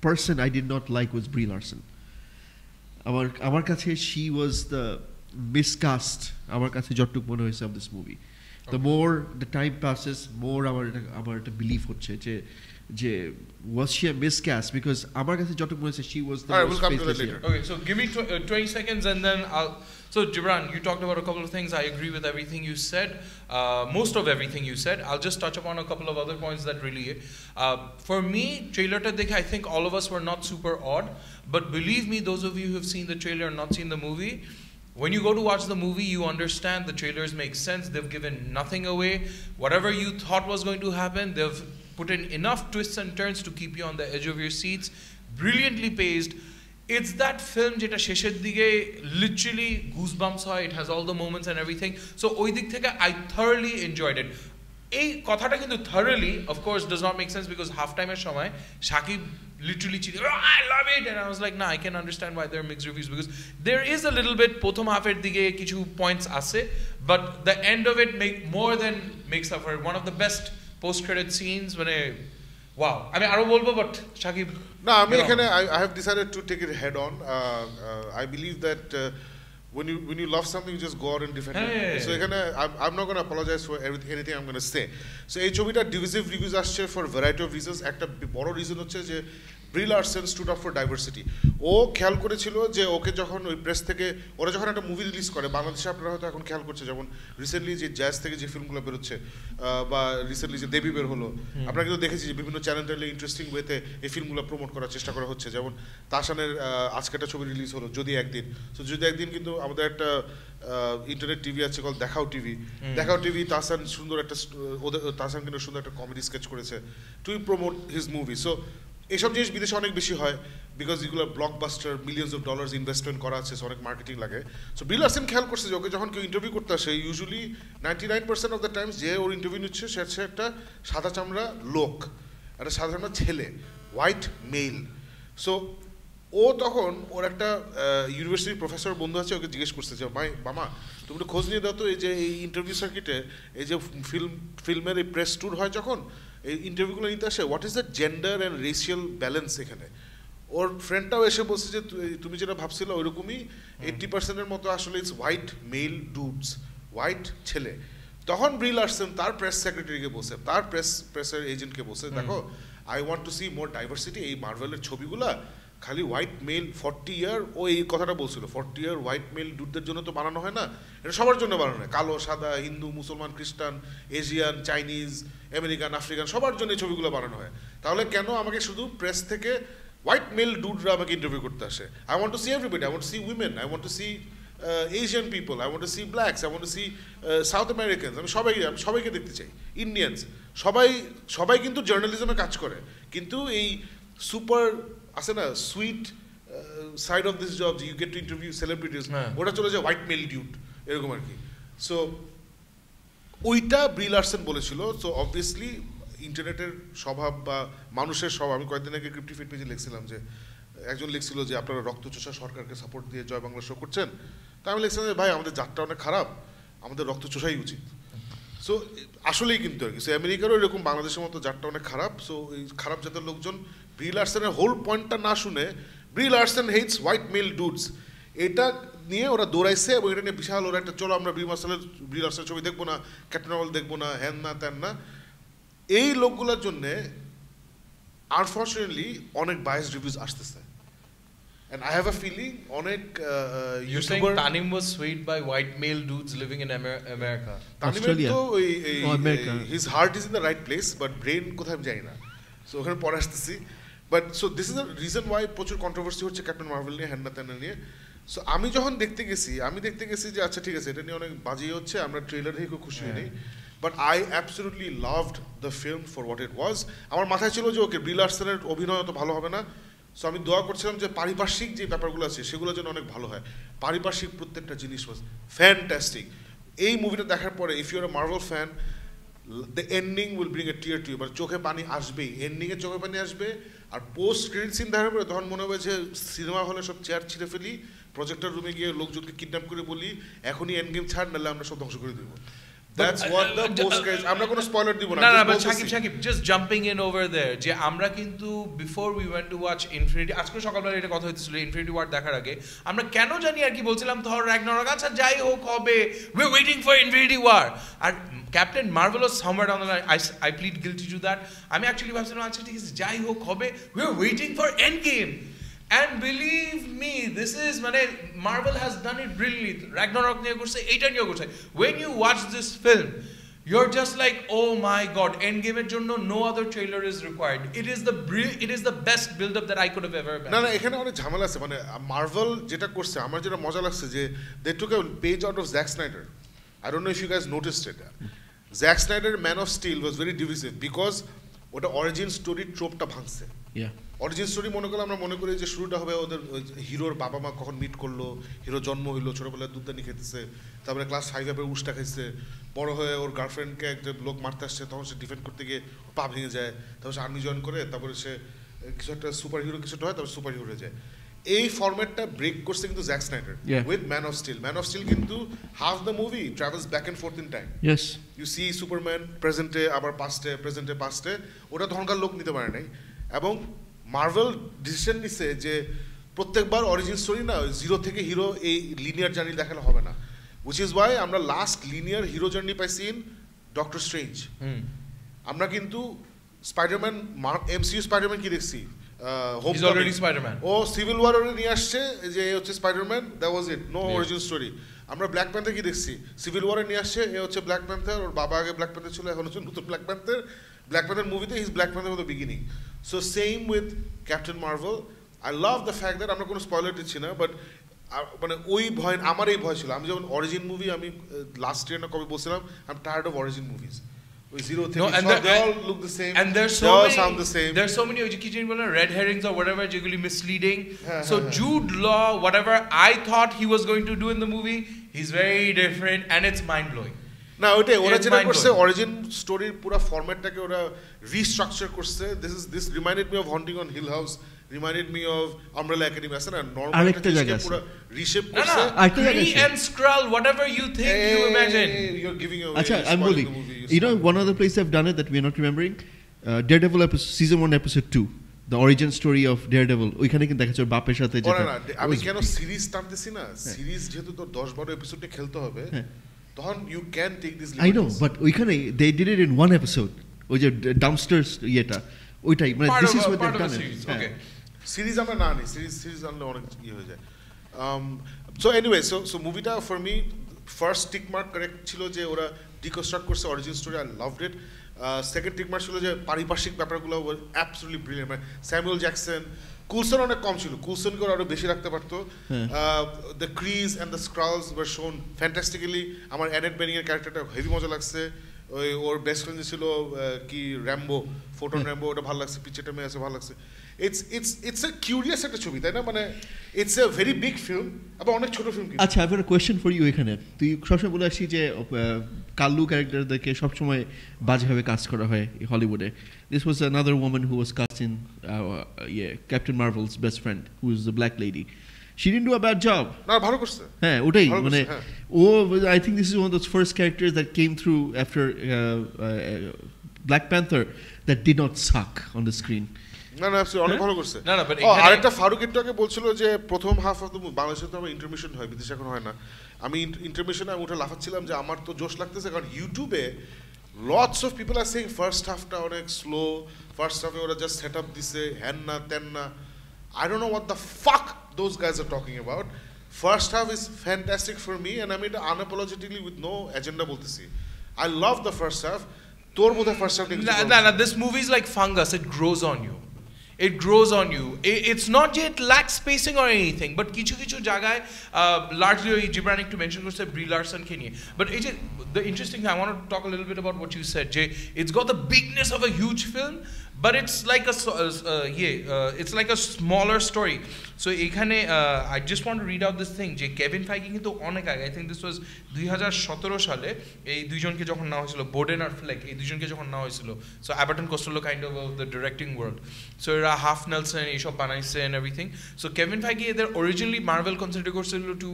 [SPEAKER 2] person I did not like was Brie Larson আমার কাছে she was the miscast আমার কাছে যতটুকু মনে হয়েছে of this movie the more the time passes more আমার একটা বিলিভ হচ্ছে যে was she a miscast because আমার কাছে যতটুকু মনে হয়েছে she was the
[SPEAKER 3] Alright, we'll come to that later.
[SPEAKER 1] Okay, so give me 20 seconds and then I'll so Gibran, you talked about a couple of things. I agree with everything you said, most of everything you said. I'll just touch upon a couple of other points that really for me, trailer ta dekhe I think all of us were not super odd, but believe me, those of you who have seen the trailer and not seen the movie, when you go to watch the movie, you understand the trailers make sense. They've given nothing away. Whatever you thought was going to happen, they've put in enough twists and turns to keep you on the edge of your seats. Brilliantly paced. It's that film jeta shesher dige literally goosebumps hoy. It has all the moments and everything. So oi dik theke I thoroughly enjoyed it. এই কথাটা কিন্তু thoroughly of course does not make sense because half time এর সময় Shakib literally cheated I love it and I was like nah I can understand why there are mixed reviews because there is a little bit প্রথম হাফের দিকে কিছু points আছে but the end of it more than makes up for it. One of the best post credit scenes মানে wow আমি আরো বলবো but শাকিব
[SPEAKER 3] না আমি এখানে I have decided to take it head on I believe that when you love something you just go out and defend it so এখানে I'm not going to apologize for anything I'm going to say so এই ছবিটা divisive reviews আসছে for variety of reasons একটা বড় reason হচ্ছে যে Brie Larson stood up for diversity ও খেয়াল করেছিল যে ওকে যখন ওই প্রেস থেকে ওরা যখন একটা মুভি রিলিজ করে বাংলাদেশে আপনারা হয়তো এখন খেয়াল করছে যেমন রিসেন্টলি যে জ্যাজ থেকে যে ফিল্মগুলো বেরোচ্ছে বা রিসেন্টলি যে দেবী বের হলো আপনারা কিন্তু দেখেছি যে বিভিন্ন চ্যানেলে ইন্টারেস্টিং ওয়েতে এই ফিল্মগুলো প্রমোট করার চেষ্টা করা হচ্ছে যেমন তাশানের আজকে একটা ছবি রিলিজ হলো যদি একদিন সো যদি একদিন কিন্তু আমাদের একটা ইন্টারনেট টিভি আছে কল দেখাও টিভি তাহসান সুন্দর একটা তাহসান কিন্তু সুন্দর একটা কমেডি স্কেচ করেছে to promote his movie so এইসব জিনিস বিদেশে অনেক বেশি হয় বিকজ এগুলো blockbuster millions of dollars investment করা আছে অনেক মার্কেটিং লাগে সো Brie Larson খেয়াল করছে যে ওকে যখন কেউ ইন্টারভিউ করতে আসে ইউজুয়ালি 99% অফ দ্য টাইমস যে ওর ইন্টারভিউ নিচ্ছে সে হচ্ছে একটা সাদা চামড়া লোক একটা সাদা চামড়া ছেলে হোয়াইট মেল সো ও তখন ওর একটা ইউনিভার্সিটির প্রফেসর বন্ধু আছে ওকে জিজ্ঞেস করছে যে মামা তুমি একটু খোঁজ নিয়ে দাও তো এই যে এই ইন্টারভিউ সার্কিটে এই যে ফিল্মের এই প্রেস ট্যুর হয় যখন এই ইন্টারভিউগুলো নিতে আসে what is the gender and racial balance এখানে ওর ফ্রেন্ডটাও এসে বলছে যে তুমি যেটা ভাবছিল ওইরকমই 80% মতো আসলে ইটস হোয়াইট মেল ডুডস হোয়াইট ছেলে তখন Brie Larson তার প্রেস সেক্রেটারিকে বলছে তার প্রেসের এজেন্টকে বলছে দেখো I want to see more diversity এই মার্ভেলের ছবিগুলা খালি হোয়াইট মেল 40 ইয়ার ও এই কথাটা বলছিল 40 ইয়ার হোয়াইট মেল ডুডদের জন্য তো বানানো হয় না এটা সবার জন্য বানানো হয় কালো সাদা হিন্দু মুসলমান খ্রিস্টান এশিয়ান চাইনিজ আমেরিকান আফ্রিকান সবার জন্য এই ছবিগুলো বানানো হয় তাহলে কেন আমাকে শুধু প্রেস থেকে হোয়াইট মেল ডুডরা আমাকে ইন্টারভিউ করতে আসে I want to see everybody I want to see women I want to see Asian people, I want to see blacks, I want to see South Americans, আমি সবাইকে দেখতে চাই, ইন্ডিয়ানস, সবাই কিন্তু জার্নালিজমে কাজ করে, কিন্তু এই সুপার আছে না sweet side of this job, you get to interview celebrities, ওটা চলে যায় হোয়াইট মেল ডিউড এরকম আর কি। সো ওইটা ব্রি লারসন বলেছিল। সো অবভিয়াসলি ইন্টারনেটের স্বভাব বা মানুষের স্বভাব, আমি কয়েকদিন আগে ক্রিপ্টিফিট পেজে লিখছিলাম যে একজন লিখছিল যে আপনারা রক্তচোষা সরকারকে সাপোর্ট দিয়ে জয় বাংলা শো করছেন, তা আমি লিখছিলাম যে ভাই আমাদের জাতটা অনেক খারাপ, আমাদের রক্তচোষাই উচিত। সো আসলেই কিন্তু আর কি, সো আমেরিকারও এরকম বাংলাদেশের মতো জাতটা অনেক খারাপ। সো এই খারাপ জাতের লোকজন ব্রি লারসনের হোল পয়েন্টটা না শুনে ব্রি লারসন হেটস হোয়াইট মেল ডুডস এটা নিয়ে ওরা দৌড়াইছে, এবং এটা নিয়ে বিশাল ওরা একটা চলো আমরা ব্রি লারসনের ছবি দেখবো না, ক্যাপ্টেন মার্ভেল দেখবো না, হ্যান না ত্যান না। এই লোকগুলোর জন্যে আনফর্চুনেটলি অনেক বায়াসড রিভিউজ আসতেছে। And I have a feeling অনেক
[SPEAKER 1] You're saying Tanim was swayed by white male dudes living in America.
[SPEAKER 2] Australia.
[SPEAKER 3] His heart is in the right place, but brain কোথায় আমি জানি না। সো ওখানে পরে আসতেছি। But so this is the reason why প্রচুর কন্ট্রোভার্সি হচ্ছে ক্যাপ্টেন মার্ভেল নিয়ে, হ্যান্না ত্যানা নিয়ে। সো আমি যখন দেখতে গেছি যে আচ্ছা ঠিক আছে এটা নিয়ে অনেক বাজি হচ্ছে, আমরা ট্রেলার দেখে খুব খুশি হই। But I absolutely loved the film for what it was. আমার মাথায় ছিল যে ওকে ব্রি লারসনের অভিনয় অত ভালো হবে না, সো আমি দোয়া করছিলাম যে পারিপার্শ্বিক যে ব্যাপারগুলো আছে সেগুলো যেন অনেক ভালো হয়। পারিপার্শ্বিক প্রত্যেকটা জিনিস ওয়াজ ফ্যান্টাস্টিক। এই মুভিটা দেখার পরে if you're a Marvel fan, the ending will bring a tear to you, মানে চোখে পানি আসবেই, এন্ডিংয়ে চোখে পানি আসবে। আর পোস্ট ক্রেডিট সিন দেখার পরে তখন মনে হবে যে সিনেমা হলে সব চেয়ার ছিঁড়ে ফেলি, প্রজেক্টর রুমে গিয়ে লোকজনকে কিডন্যাপ করে বলি এখনই এন্ড গেম ছাড়, নাহলে আমরা সব ধ্বংস করে দেবো। That's what the post credits. আমরা কোনো স্পয়লার দিব না।
[SPEAKER 1] না, but Shakib, just jumping in over there, যে আমরা কিন্তু before we went to watch Infinity, আজকে সকালবেলা এটা কথা হইতেছিল Infinity War দেখার আগে, আমরা কেন জানি আর কি বলছিলাম থর রাগনারক, আচ্ছা যাই হোক হবে, we're waiting for Infinity War, আর Captain Marvel was somewhere down the line. I plead guilty to that. আমি অ্যাকচুয়ালি ভাবছিলাম আচ্ছা ঠিক আছে যাই হোক হবে, we're waiting for Endgame. And believe me, this is Marvel has done it brilliantly. Ragnarok niye korche, eta niye korche. When you watch this film, you're just like, oh my god, Endgame er jonno no other trailer is required. It is the best build up that I could have ever imagined.
[SPEAKER 3] না এখানে অনেক ঝামেলা আছে, মার্ভেল যেটা করছে আমার যেটা মজা লাগছে যে they took a page out of Zack Snyder. I don't know if you guys noticed it. Zack Snyder Man of Steel was very divisive because ওটা অরিজিন স্টোরি ট্রোপটা ভাঙছে। অরিজিন স্টোরি আমরা মনে করি যে শুরুটা হবে ওদের হিরোর বাবা মা কখন মিট করলো, হিরো জন্ম হইলো, ছোটবেলায় দুধদানি খেতেছে, তারপরে ক্লাস 5 উষ্টা খাইছে, বড় হয়ে ওর গার্লফ্রেন্ডকে একটা লোক মারতে আসছে, তখন সে ডিফেন্ড করতে গিয়ে পা ভেঙে যায়, তারপর সে আর্মি জয়েন করে, তারপরে সে কিছু একটা সুপার হিরো কিছুটা হয়, তারপর সুপার হিরো হয়ে যায়। এই ফরম্যাটটা ব্রেক করছে কিন্তু Zack Snyder with Man of Steel. Man of Steel কিন্তু half the movie travels back and forth in time. You see Superman প্রেজেন্টে, আবার পাস্টে, প্রেজেন্টে পাস্টে, ওটা তখনকার লোক নিতে পারে নাই। এবং মার্ভেল ডিসিশন নিছে যে প্রত্যেকবার অরিজিন স্টোরি না, জিরো থেকে হিরো এই লিনিয়ার জার্নি দেখালে হবে না, উইচ ইজ ওয়াই আমরা লাস্ট লিনিয়ার হিরো জার্নি পাইছি ইন ডক্টর স্ট্রেঞ্জ। আমরা কিন্তু স্পাইডারম্যান এমসিইউ স্পাইডারম্যান কি দেখছি, ও সিভিল ওয়ার নিয়ে আসছে যে হচ্ছে Spiderman, that was it, no origin story. আমরা ব্ল্যাক প্যান্থার কি দেখছি, সিভিল ওয়ারে নিয়ে আসছে, এ হচ্ছে ব্ল্যাক প্যান্থার, ওর বাবা আগে ব্ল্যাক প্যান্থার ছিল, এখন হচ্ছে নতুন ব্ল্যাক প্যান্থার। ব্ল্যাক প্যান্থার মুভিতে হিজ ব্ল্যাক প্যান্থার মতো beginning. So same with captain Marvel. I love the fact that আমরা কোনো স্পয়লার দিচ্ছি না, বাট ওই ভয়, আমার এই ভয় ছিল। আমি যখন অরিজিন মুভি, আমি লাস্ট ইয়ার না কবে বলছিলাম, I am tired of origin movies. Zero thing. No, they all look the same.
[SPEAKER 1] And there's so many, sound the same. There's so many red herrings or whatever, generally misleading. So Jude Law, whatever I thought he was going to do in the movie, he's very different, and it's mind blowing.
[SPEAKER 3] না ওইটাই ওরা যেটা করছে, অরিজিন স্টোরির পুরো ফরম্যাটটাকে ওরা রিস্ট্রাকচার করছে। This reminded me of Haunting on Hill House, reminded me of Umbrella Academy, আছে না, নরমাল একটা জায়গা পুরো রিশেপ করছে।
[SPEAKER 1] Kree and Skrull, whatever you think, you imagine.
[SPEAKER 3] You're giving away.
[SPEAKER 2] আচ্ছা, I'm বলি, you know one other place I've done it that we're not remembering, Daredevil episode, season 1 episode 2, the origin story of Daredevil, ওইখানে কিন্তু দেখাচ্ছে ওর বাপের সাথে যেটা।
[SPEAKER 3] আমি কেন সিরিজ টানতেছি না, সিরিজ যেহেতু তোর 10-12 এপিসোডে খেলতে হবে, তখন you can take this liberties.
[SPEAKER 2] I know, but ওইখানে they did it in one episode, ওই যে ডাউনস্টার্স ইয়েটা, ওইটাই মানে this is what they've done it.
[SPEAKER 1] Okay.
[SPEAKER 3] Series আমরা না নিই, সিরিজ আনলে অনেক ইয়ে হয়ে যায়। সো এনিওয়ে, সো মুভিটা for me first tick mark correct ছিল যে ওরা ডিকনস্ট্রাক্ট করছে origin story, I loved it. Second tick mark ছিল যে পারিপার্শ্বিক ব্যাপারগুলো ওয়ার অ্যাবসলিউটলি ব্রিলিয়েন্ট। মানে স্যামুয়েল জ্যাকসন, কুলসন অনেক কম ছিল, কুলসনকে আরো বেশি রাখতে পারতো। The Kree and the Skrulls were shown fantastically. আমার অ্যানেট বেনিং এর ক্যারেক্টারটা হেভি মজা লাগছে। ওই ওর বেস্ট ফ্রেন্ড ছিল কি র্যাম্বো, ফোটন র্যাম্বো, ওটা ভালো লাগছে, পিচেটা মেয়ে আছে ভালো লাগছে। ইটস এ কিউরিয়াস একটা ছবি, তাই না? মানে it's a very big film, আবার অনেক ছোট ফিল্ম।
[SPEAKER 2] আচ্ছা, I have a question for you. এখানে তুই সবসময় বলে আসি যে কাল্লু ক্যারেক্টারদেরকে সবসময় বাজেভাবে কাজ করা হয় হলিউডে। This was another woman who was cast in Captain Marvel's best friend who is the black lady. She didn't do a bad job.
[SPEAKER 3] না, ভালো করছে।
[SPEAKER 2] হ্যাঁ, ওটাই মানে ও, I think this is one of those first characters that came through after Black Panther that did not suck on the screen.
[SPEAKER 3] না না, অনেক ভালো করছে।
[SPEAKER 1] না না, বাট
[SPEAKER 3] আরেকটা ফারুক একটু আগে বলছিল যে প্রথম হাফ অফ দ্য মুভি, বাংলাদেশে তো আমার ইন্টারমিশন হয়, বিদেশে এখন হয় না। আমি ইন্টারমিশনে আমি উঠে লাফাচ্ছিলাম যে আমার তো জোশ লাগতেছে, কারণ ইউটিউবে lots of people are saying first হাফটা অনেক স্লো, ফার্স্ট হাফে ওরা জাস্ট সেট আপ দিছে, হ্যান না তেন না। I don't know what the fuck those guys are talking about. First half is fantastic for me, and I mean it unapologetically with no agenda boltesi. I love the first half. Tor bodha first half.
[SPEAKER 1] No, this movie is like fungus. It grows on you. It grows on you. It's not yet lacks spacing or anything, but kichu jagay largely Gibran to mention was Brie Larson Kenya. But the interesting thing, I want to talk a little bit about what you said, Jay. It's got the bigness of a huge film, but it's like it's like a smaller story. So ekhane I just want to read out this thing, Jay. Kevin Feige kintu onek age, I think this was 2017 সালে এই দুইজনকে যখন নেওয়া হয়েছিল, বোডেন আর ফ্লেক, এই দুইজনকে যখন নেওয়া হয়েছিল, so Abbott and Costello kind of the directing world. So এরা হাফ নেলসন এইসব বানাইছে and everything. So Kevin Feige এদের originally Marvel consider করছিল to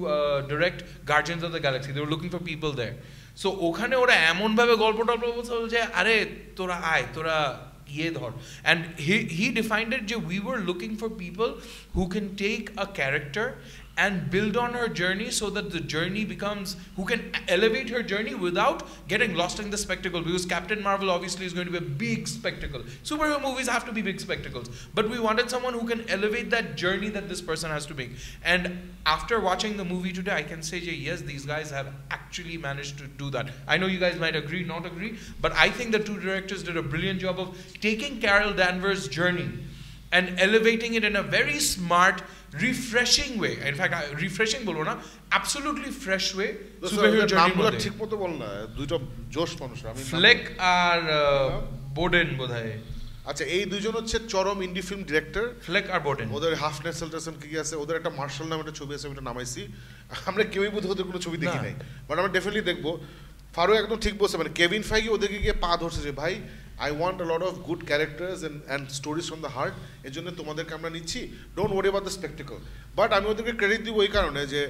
[SPEAKER 1] direct Guardians of the Galaxy. They were looking for people there. So ওখানে ওরা এমন ভাবে গল্প টল্প বলছিল যে আরে তোরা আয়, তোরা ইয়ে ধর। And he defined it যে we were looking for people who can take a character and build on her journey so that the journey becomes, who can elevate her journey without getting lost in the spectacle, because Captain Marvel obviously is going to be a big spectacle. Superhero movies have to be big spectacles, but we wanted someone who can elevate that journey that this person has to make. And after watching the movie today, I can say yes, these guys have actually managed to do that. I know you guys might agree, not agree, but I think the two directors did a brilliant job of taking Carol Danvers' journey and elevating it in a very smart, refreshing way. In fact, refreshing বলবো না, absolutely fresh way.
[SPEAKER 3] সুপারহিরো জার্নির মধ্যে ঠিক মতো বল না, দুইটা জোশ মানুষ। আমি
[SPEAKER 1] ফ্লেক আর বোডেন বোধহয়।
[SPEAKER 3] আচ্ছা, এই দুইজন হচ্ছে চরম ইন্ডি ফিল্ম ডিরেক্টর, ফ্লেক আর বোডেন। ওদের হাফ নেসেলটাসন কি আছে, ওদের একটা মার্শাল নামে একটা ছবি আছে, আমি এটা নামাইছি। আমরা কেউই বোধহয় ওদের কোনো ছবি দেখি নাই, বাট আমরা ডেফিনেটলি দেখবো। ফারুক একদম ঠিক বলছে, মানে কেভিন ফাইগি ওদেরকে গিয়ে পা ধরছে যে ভাই, I want a lot of good characters and stories from the heart, এর জন্য তোমাদেরকে আমরা নিচ্ছি, don't worry about the spectacle. But আমি ওদেরকে ক্রেডিট দিব এই কারণে যে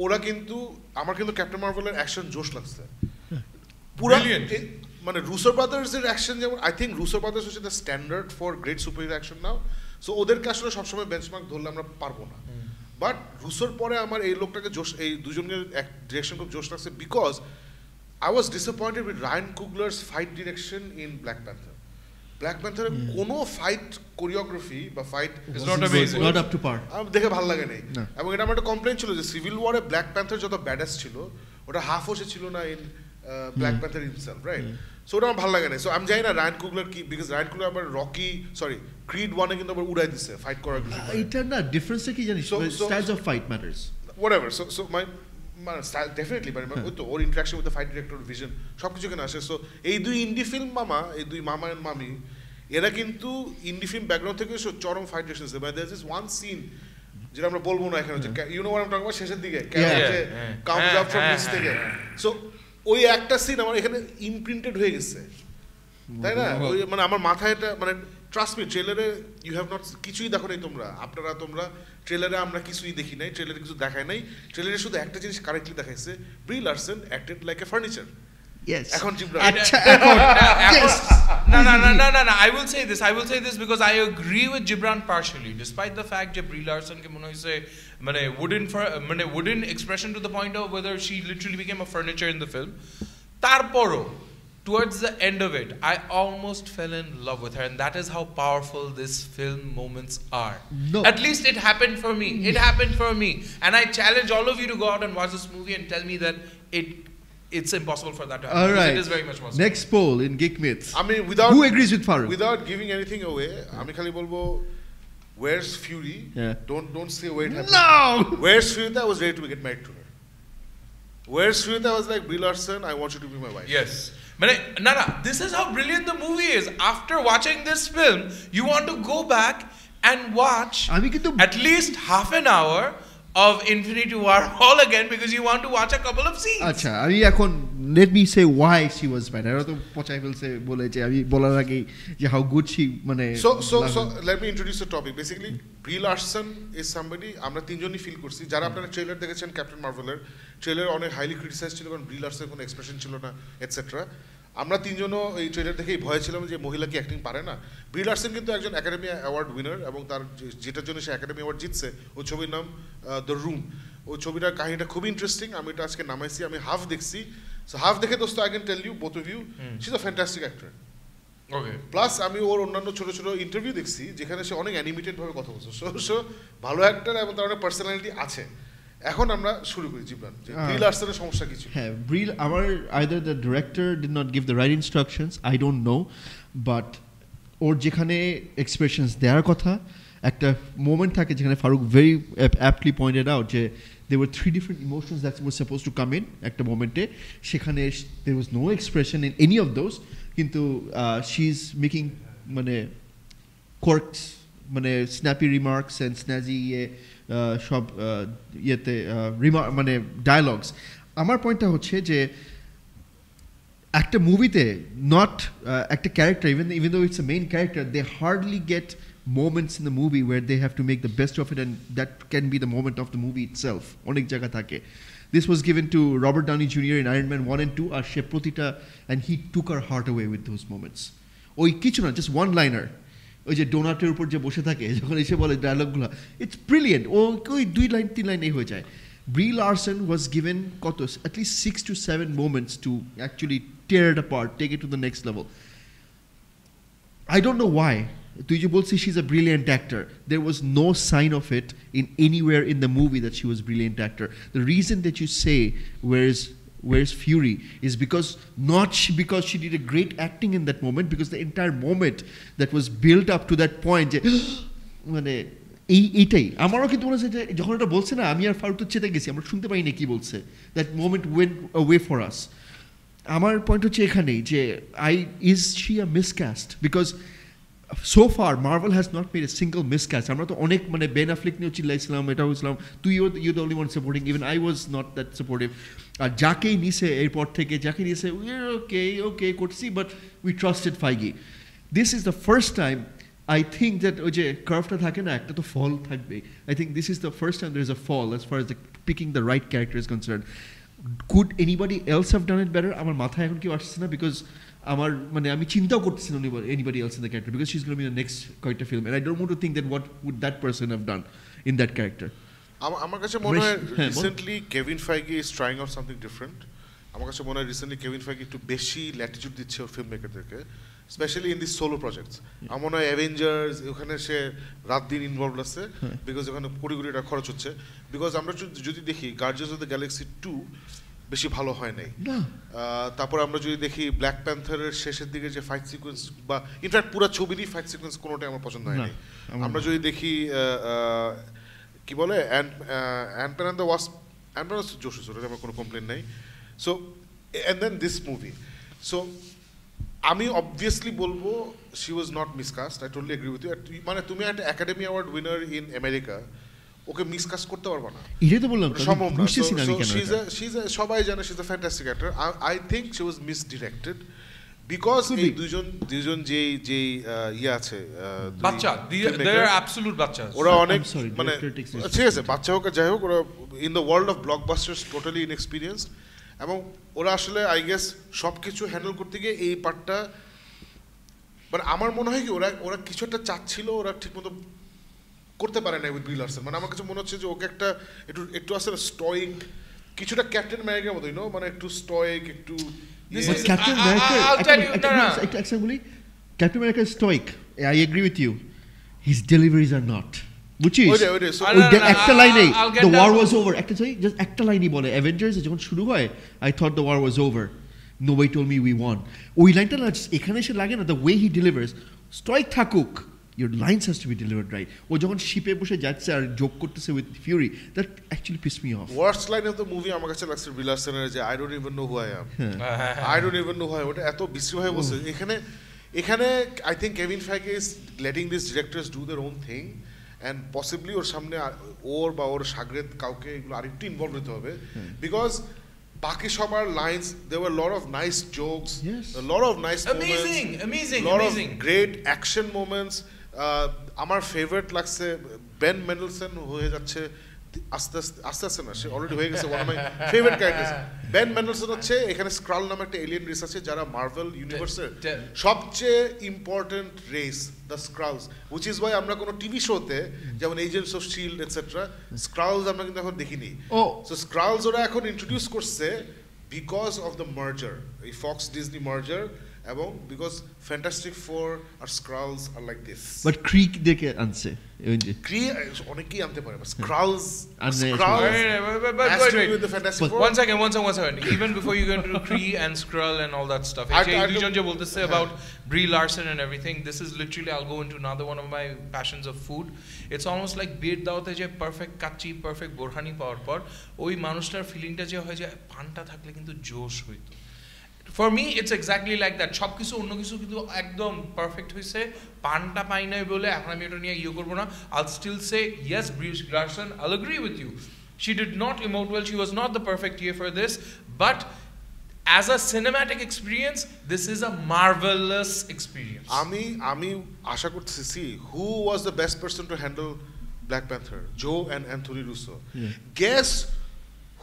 [SPEAKER 3] ওরা কিন্তু, আমার কিন্তু ক্যাপ্টেন মার্ভেলের অ্যাকশন জোশ লাগছে পুরো। মানে রুসো ব্রাদার্সের অ্যাকশন যেমন, আই থিঙ্ক রুসো ব্রাদার্স হচ্ছে the standard for great superhero action now. So ওদেরকে আসলে সবসময় বেঞ্চমার্ক ধরলে আমরা পারবো না, বাট রুসোর পরে আমার এই লোকটাকে জোশ, এই দুজনের ডিরেকশন খুব জোশ লাগছে, because I was disappointed with Ryan Coogler's fight direction in Black Panther. Black Panther কোনো ফাইট কোরিওগ্রাফি বা fight
[SPEAKER 1] is not amazing,
[SPEAKER 2] not up to par.
[SPEAKER 3] আমি দেখে ভালো লাগে নাই। এবং এটা আমার একটা কমপ্লেইন ছিল যে সিভিল ওয়ারে ব্ল্যাক প্যান্থার যত ব্যাডাস ছিল, ওটা হাফ ওসে ছিল না in black panther himself, right? So ওটা আমার ভালো লাগে নাই। সো আমি জানি না রায়ান কুগলার কি, বিকজ রায়ান কুগলার আবার ক্রিড 1 এ কিন্তু আবার উড়াই দিছে ফাইট করার কিছু।
[SPEAKER 2] এটা না ডিফারেন্সটা কি জানিস, styles of fight matters,
[SPEAKER 3] whatever. So my definitely মানে ওই তো ওর interaction with the fight director, vision, সব কিছু কেন আসে। সো এই দুই ইন্ডি ফিল্ম মামা, এই দুই মামা এন্ড মামি, এরা কিন্তু ইন্ডি ফিল্ম ব্যাকগ্রাউন্ড থেকে চরম ফাইট ডিরেকশন দিচ্ছে। But there is one scene যেটা আমরা বলবো না এখানে, you know what I am talking about, শেষের দিকে কামস আপ ফ্রম নিচ থেকে। সো ওই একটা সিন আমার এখানে ইমপ্রিন্টেড হয়ে গেছে, তাই না? ওই মানে আমার মাথায় এটা, মানে ট্রাস্ট মি, ট্রেলারে ইউ হ্যাভ নট, কিছুই দেখো নাই তোমরা, তোমরা ট্রেলারে, আমরা কিছুই দেখি নাই, ট্রেলারে কিছু দেখায় নাই। ট্রেলারে শুধু একটা জিনিস কারেক্টলি দেখাইছে, Brie Larson acted like a furniture.
[SPEAKER 2] Yes.
[SPEAKER 3] এখন Jibran,
[SPEAKER 1] No, I will say this because I agree with Gibran partially, despite the fact that Brie Larson ke mone hoyse mane wooden expression to the point of whether she literally became a furniture in the film. Tarporo, towards the end of it, I almost fell in love with her, and that is how powerful this film moments are.
[SPEAKER 2] No.
[SPEAKER 1] At least it happened for me. It happened for me, and I challenge all of you to go out and watch this movie and tell me that it's impossible for that to happen.
[SPEAKER 2] All right.
[SPEAKER 1] It is very much possible.
[SPEAKER 2] Next poll in Geek Myth.
[SPEAKER 3] I mean, without,
[SPEAKER 2] who agrees with Farooq?
[SPEAKER 3] Without giving anything away, আমি খালি বলবো Where's Fury?
[SPEAKER 2] Yeah.
[SPEAKER 3] Don't say where it happened.
[SPEAKER 2] No!
[SPEAKER 3] Where's Fury? I was ready to get married to her. Where's Fury? I was like, Brie Larson, I want you to be my wife.
[SPEAKER 1] Yes. No, this is how brilliant the movie is. After watching this film, you want to go back and watch at least half an hour of Infinity War all again because you want to watch a couple of scenes.
[SPEAKER 2] আচ্ছা আমি এখন let me say why she was better. এরা তো পচাই ফেলছে বলে যে আমি বলার আগে যে how good she মানে
[SPEAKER 3] So let me introduce the topic. Basically, Brie Larson is somebody আমরা তিনজনই ফিল করছি যারা আপনারা ট্রেলার দেখেছেন ক্যাপ্টেন মার্ভেলের ট্রেলার অনেক হাইলি ক্রিটিসাইজ ছিল কারণ Brie Larson কোনো এক্সপ্রেশন ছিল না এটসেট্রা আমরা তিনজনও এই ট্রেলার দেখেই ভয় ছিলাম যে মহিলা কি অ্যাক্টিং পারে না Brie Larson কিন্তু একজন একাডেমি অ্যাওয়ার্ড উইনার এবং তার যেটার জন্য সে একাডেমি অ্যাওয়ার্ড জিতছে ওই ছবির নাম দ্য রুম ওই ছবিটার কাহিনীটা খুব ইন্টারেস্টিং আমি এটা আজকে নামাইছি আমি হাফ দেখছি সো হাফ দেখে দোস্ত I can tell you both of you she is a fantastic actor
[SPEAKER 1] okay
[SPEAKER 3] plus আমি ওর অন্যান্য ছোট ছোট ইন্টারভিউ দেখছি যেখানে সে অনেক অ্যানিমেটেড ভাবে কথা বলছে সো ভালো অ্যাক্টর এবং তার অনেক পার্সোনালিটি আছে এখন আমরা শুরু করি জিবরান যে Brie Larson's সমস্যা কি ছিল
[SPEAKER 2] হ্যাঁ Brie আমার either the director did not give the right instructions I don't know but ওর যেখানে এক্সপ্রেশনস দেওয়ার কথা একটা মোমেন্ট থাকে যেখানে Faruk very aptly pointed out যে there were 3 different emotions that were supposed to come in একটা মোমেন্টে সেখানে there was no expression in any of those কিন্তু she is making মানে quirks মানে স্ন্যাপি রিমার্কস অ্যান্ড স্ন্যাজি সব ইয়েতে মানে ডায়ালগস আমার পয়েন্টটা হচ্ছে যে একটা মুভিতে নট একটা character even though it's a main character they hardly get moments in the movie where they have to make the best of it and that can be the moment of the movie itself অনেক জায়গা থাকে this was given to Robert Downey Jr. in Iron Man 1 and 2 আর সে প্রতিটা and he took our heart away with those moments ওই কিছু না just one liner ওই যে ডোনাটের উপর যে বসে থাকে যখন এসে বলে ডায়লগগুলো ইটস ব্রিলিয়েন্ট ওই 2 লাইন 3 লাইন এই হয়ে যায় Brie Larson was given কত at least 6 to 7 moments to actually tear it apart take it to the next level I don't know why তুই যে বলছিস she's a brilliant actor there was no sign of it in anywhere in the movie that she was a brilliant actor the reason that you say where's Fury is because because she did a great acting in that moment because the entire moment that was built up to that point যে মানে এইটাই আমারও কিন্তু মনে হচ্ছে যে যখন এটা বলছে না আমি আর ফারুক তো চেতে গেছি আমরা শুনতে পাইনি কি বলছে that moment went away for us আমার পয়েন্ট হচ্ছে এখানেই যে is she a miscast because so far Marvel has not made a single miscast আমরা তো অনেক মানে বেন অ্যাফ্লেক নিয়ে চিল্লাইছিলাম এটাও ইসলাম তুই you the only one supporting even I was not that supportive আর যাকেই নিছে এরপর থেকে যাকে নিয়েছে ওকে করছি but we trusted Feige this is the first time I think that ওই যে কার্ভটা থাকে না একটা তো ফল থাকবে I think this is the first time there is a fall as far as picking the right character is concerned could anybody else have done it better আমার মাথায় এখন কেউ আসছে না because আমার মানে আমি চিন্তাও করতেছি না anybody else in the character because she's going to be the next character film and I don't want to think that what would that person have done in that character
[SPEAKER 3] আমার কাছে মনে হয় recently Kevin Feige is trying out something different আমার কাছে মনে হয় রিসেন্টলি কেভিন ফাইগি একটু বেশি ল্যাটিটিউড দিচ্ছে ওর ফিল্ম মেকারদেরকে specially in this solo projects আমার মনে হয় অ্যাভেঞ্জার্স ওখানে সে রাত দিন ইনভলভ আছে বিকজ ওখানে কোটি কোটি টাকা খরচ হচ্ছে বিকজ আমরা যদি দেখি গার্ডিয়ান্স অফ দ্য গ্যালাক্সি 2 বেশি ভালো হয় নাই তারপর আমরা যদি দেখি ব্ল্যাক প্যান্থারের শেষের দিকে যে ফাইট সিকোয়েন্স বা ইনফ্যাক্ট পুরো ছবিরই ফাইট সিকোয়েন্স কোনোটাই আমার পছন্দ হয় নাই আমরা যদি দেখি কি বলে Antman and the Wasp Antman জোশস ওটা আমার কোনো কমপ্লেন নাই so and then this movie so আমি অবভিয়াসলি বলবো she was not miscast I totally agree with you মানে তুমি একটা Academy Award winner in America ওকে মিসকাস্ট করতে পারবো না
[SPEAKER 2] এটাই তো বললাম
[SPEAKER 3] সম্ভব না সবাই জানে she is a fantastic actor I think she was misdirected because এই দুইজন যেই ইয়ে আছে
[SPEAKER 1] বাচ্চা দে আর অ্যাবসলিউট বাচ্চা
[SPEAKER 3] ওরা অনেক মানে ঠিক আছে বাচ্চা হোক যাই হোক ওরা in the world of blockbusters totally inexperienced এবং ওরা আসলে আই গেস সব কিছু হ্যান্ডেল করতে গিয়ে এই পার্টটা মানে আমার মনে হয় কি ওরা কিছু একটা চাচ্ছিল ওরা ঠিকমতো করতে পারে না উইথ Brie Larson মানে আমার কাছে মনে হচ্ছে যে ওকে একটা একটু আসলে স্টয়িক কিছুটা ক্যাপ্টেন আমেরিকার মতো মানে একটু স্টয়িক একটু
[SPEAKER 2] Captain America Captain America stoic I agree with you his deliveries are not which is একটা লাইনে the war was over একটা লাইনই বলে অ্যাভেঞ্জার্স যখন শুরু হয় I thought the war was over nobody told me we won ওই লাইনটা না এখানে এসে লাগে না the way he delivers strike থাকুক your lines has to be delivered right. ও যখন শিপে বসে যাচ্ছে আর জোক করতেছে with Fury, that actually pissed me off.
[SPEAKER 3] Worst line of the movie আমার কাছে লাগছে Brie Larson's যে I don't even know who I am. I don't even know who I am. ওটা এত বিশ্রীভাবে বলছে। এখানে I think Kevin Feige is letting these directors do their own thing and possibly ওর সামনে ওর বা ওর সাগরেদ কাউকে এগুলো আরেকটু ইনভলভ হতে হবে because বাকি সবার lines there were a lot of nice jokes, a lot of nice moments, a lot of great action moments. আমার ফেভারিট লাগছে বেন মেন্ডেলসন হয়ে যাচ্ছে আস্তে আস্তে না সে অলরেডি হয়ে গেছে one of my favorite characters. Ben Mendelsohn হচ্ছে এখানে স্ক্রাল নামে একটা এলিয়েন রেস আছে যারা মার্ভেল ইউনিভার্সের সবচেয়ে important race the Skrulls, which is why আমরা কোনো টিভি শোতে যেমন Agents of SHIELD etcetera Skrulls আমরা কিন্তু এখন দেখিনি। সো স্ক্রালস ওরা এখন ইন্ট্রোডিউস করছে বিকজ অফ দ্য মার্জার, এই ফক্স ডিজনি মার্জার, এবং বিকজ ফ্যান্টাস্টিক ফোর আর Skrulls are like this.
[SPEAKER 2] But ক্রিক দেখে আনছে
[SPEAKER 3] অনেকেই আনতে পারে, স্ক্রালস
[SPEAKER 1] one second. Even before you go into Kree and Skrull and all that stuff, দুজন যে বলতেছে about Brie Larson and everything, this is literally, I'll go into another one of my passions of food. It's almost like বিয়ের দাওয়াতে যে পারফেক্ট কাচ্চি পারফেক্ট বোরহানি পাওয়ার পর ওই মানুষটার ফিলিংটা যে হয় যে পানটা থাকলে কিন্তু জোশ হইতো। For me, it's exactly like that. সব কিছু অন্য কিছু কিন্তু একদম পারফেক্ট হয়েছে, পানটা পাই নাই বলে এখন আমি এটা নিয়ে ইয়ে করবো না। I'll still say yes, Brie Larson, I'll agree with you. She did not emote well. She was not the perfect year for this, but as a cinematic experience, this is a marvelous experience.
[SPEAKER 3] আমি আশা করতেছি who was the best person to handle Black Panther? Joe and Anthony Russo. Guess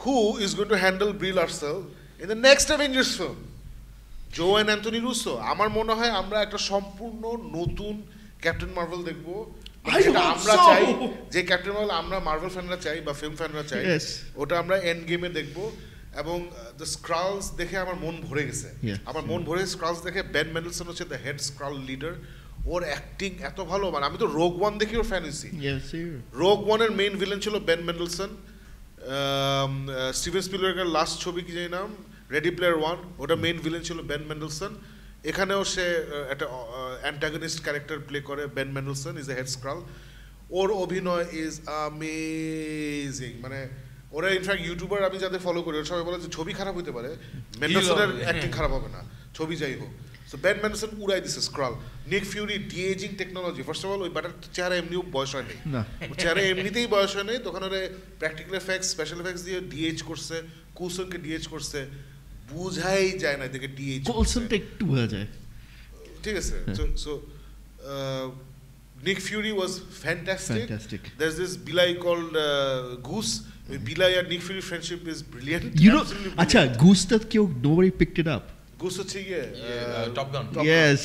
[SPEAKER 3] who is going to handle Brie Larson in the next Avengers film? Joe and Anthony Russo. আমার মনে হয় আমরা একটা সম্পূর্ণ নতুন ক্যাপ্টেন মার্ভেল দেখবো, যেটা আমরা চাই, যে ক্যাপ্টেন মার্ভেল আমরা মার্ভেল ফ্যানরা চাই বা ফিল্ম ফ্যানরা চাই, ওটা আমরা এন্ড গেমে দেখবো। এবং দ্য স্ক্রালস দেখে আমার মন ভরে গেছে, আমার মন ভরে স্ক্রালস দেখে। বেন মেন্ডেলসন হচ্ছে দ্য হেড স্ক্রাল লিডার, ওর অ্যাক্টিং এত ভালো, মানে আমি তো রোগ ওয়ান দেখে ওর ফ্যান হয়েছি। রোগ ওয়ানের মেইন ভিলেন ছিল বেন মেন্ডেলসন। স্টিভেন স্পিলবার্গের লাস্ট ছবি কি জানি নাম, রেডি প্লেয়ার ওয়ান, ওটা মেইন ভিলেন ছিল বেন মেন্ডেলসন। এখানেও সে একটা অ্যান্টাগনিস্ট ক্যারেক্টার প্লে করে। Ben Mendelsohn is a head Skrull. ওর অভিনয় ইজ অ্যামেজিং, মানে ওরা ইনফ্যাক্ট ইউটিউবার আমি যাদের ফলো করি ওরা সবাই বলে যে ছবি খারাপ হতে পারে, মেন্ডেলসনের অ্যাক্টিং খারাপ হবে না, ছবি যাই হোক। সো বেন মেন্ডেলসন উড়াই দিছে স্ক্রাল। নিক Fury D-ageing technology, first of all ওই বাটার চেহারা এমনিও বয়স হয় নেই, চেহারা এমনিতেই বয়স হয় নেই, তখন ওরা প্র্যাকটিক্যাল এফেক্টস স্পেশাল এফেক্টস দিয়ে ডিএইচ করছে, কুলসনকে ডিএইচ করছে, বুঝাই যায় না দেখে ডিএইচ
[SPEAKER 2] কুলসনটা একটু বোঝা যায়,
[SPEAKER 3] ঠিক আছে। So Nick Fury was fantastic. There's this Bilai called Goose. Bilai and Nick Fury friendship is brilliant.
[SPEAKER 2] You know, acha Goose that nobody picked it up.
[SPEAKER 3] Goose হচ্ছে
[SPEAKER 1] Top Gun.
[SPEAKER 2] Yes.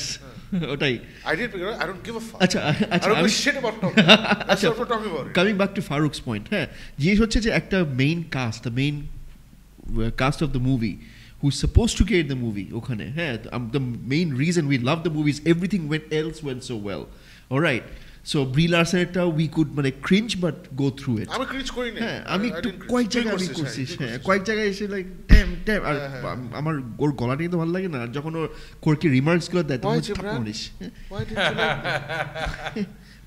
[SPEAKER 2] ওটাই
[SPEAKER 3] I did pick it up. I don't give a fuck.
[SPEAKER 2] আচ্ছা
[SPEAKER 3] I don't give a shit about Top Gun. That's what we're talking about.
[SPEAKER 2] Coming back to Farouk's point, হ্যাঁ, জিনিস হচ্ছে যে একটা main cast, the main cast of the movie who's supposed to create the movie ওখানে, হ্যাঁ, the main reason we love the movie is everything went so well. All right, so Brie Larson এটা we could মানে cringe but go through it.
[SPEAKER 3] আমি cringe করি না,
[SPEAKER 2] হ্যাঁ, আমি একটু কয়েক জায়গায় আমি করছি, হ্যাঁ, কয়েক জায়গায় এসে লাইক ড্যাম আর আমার ওর গলাটা তো ভালো লাগে না, যখন ওর কোরকি রিমার্কস গুলো দেয় তখন হচ্ছে থাপ্পড় মারিস,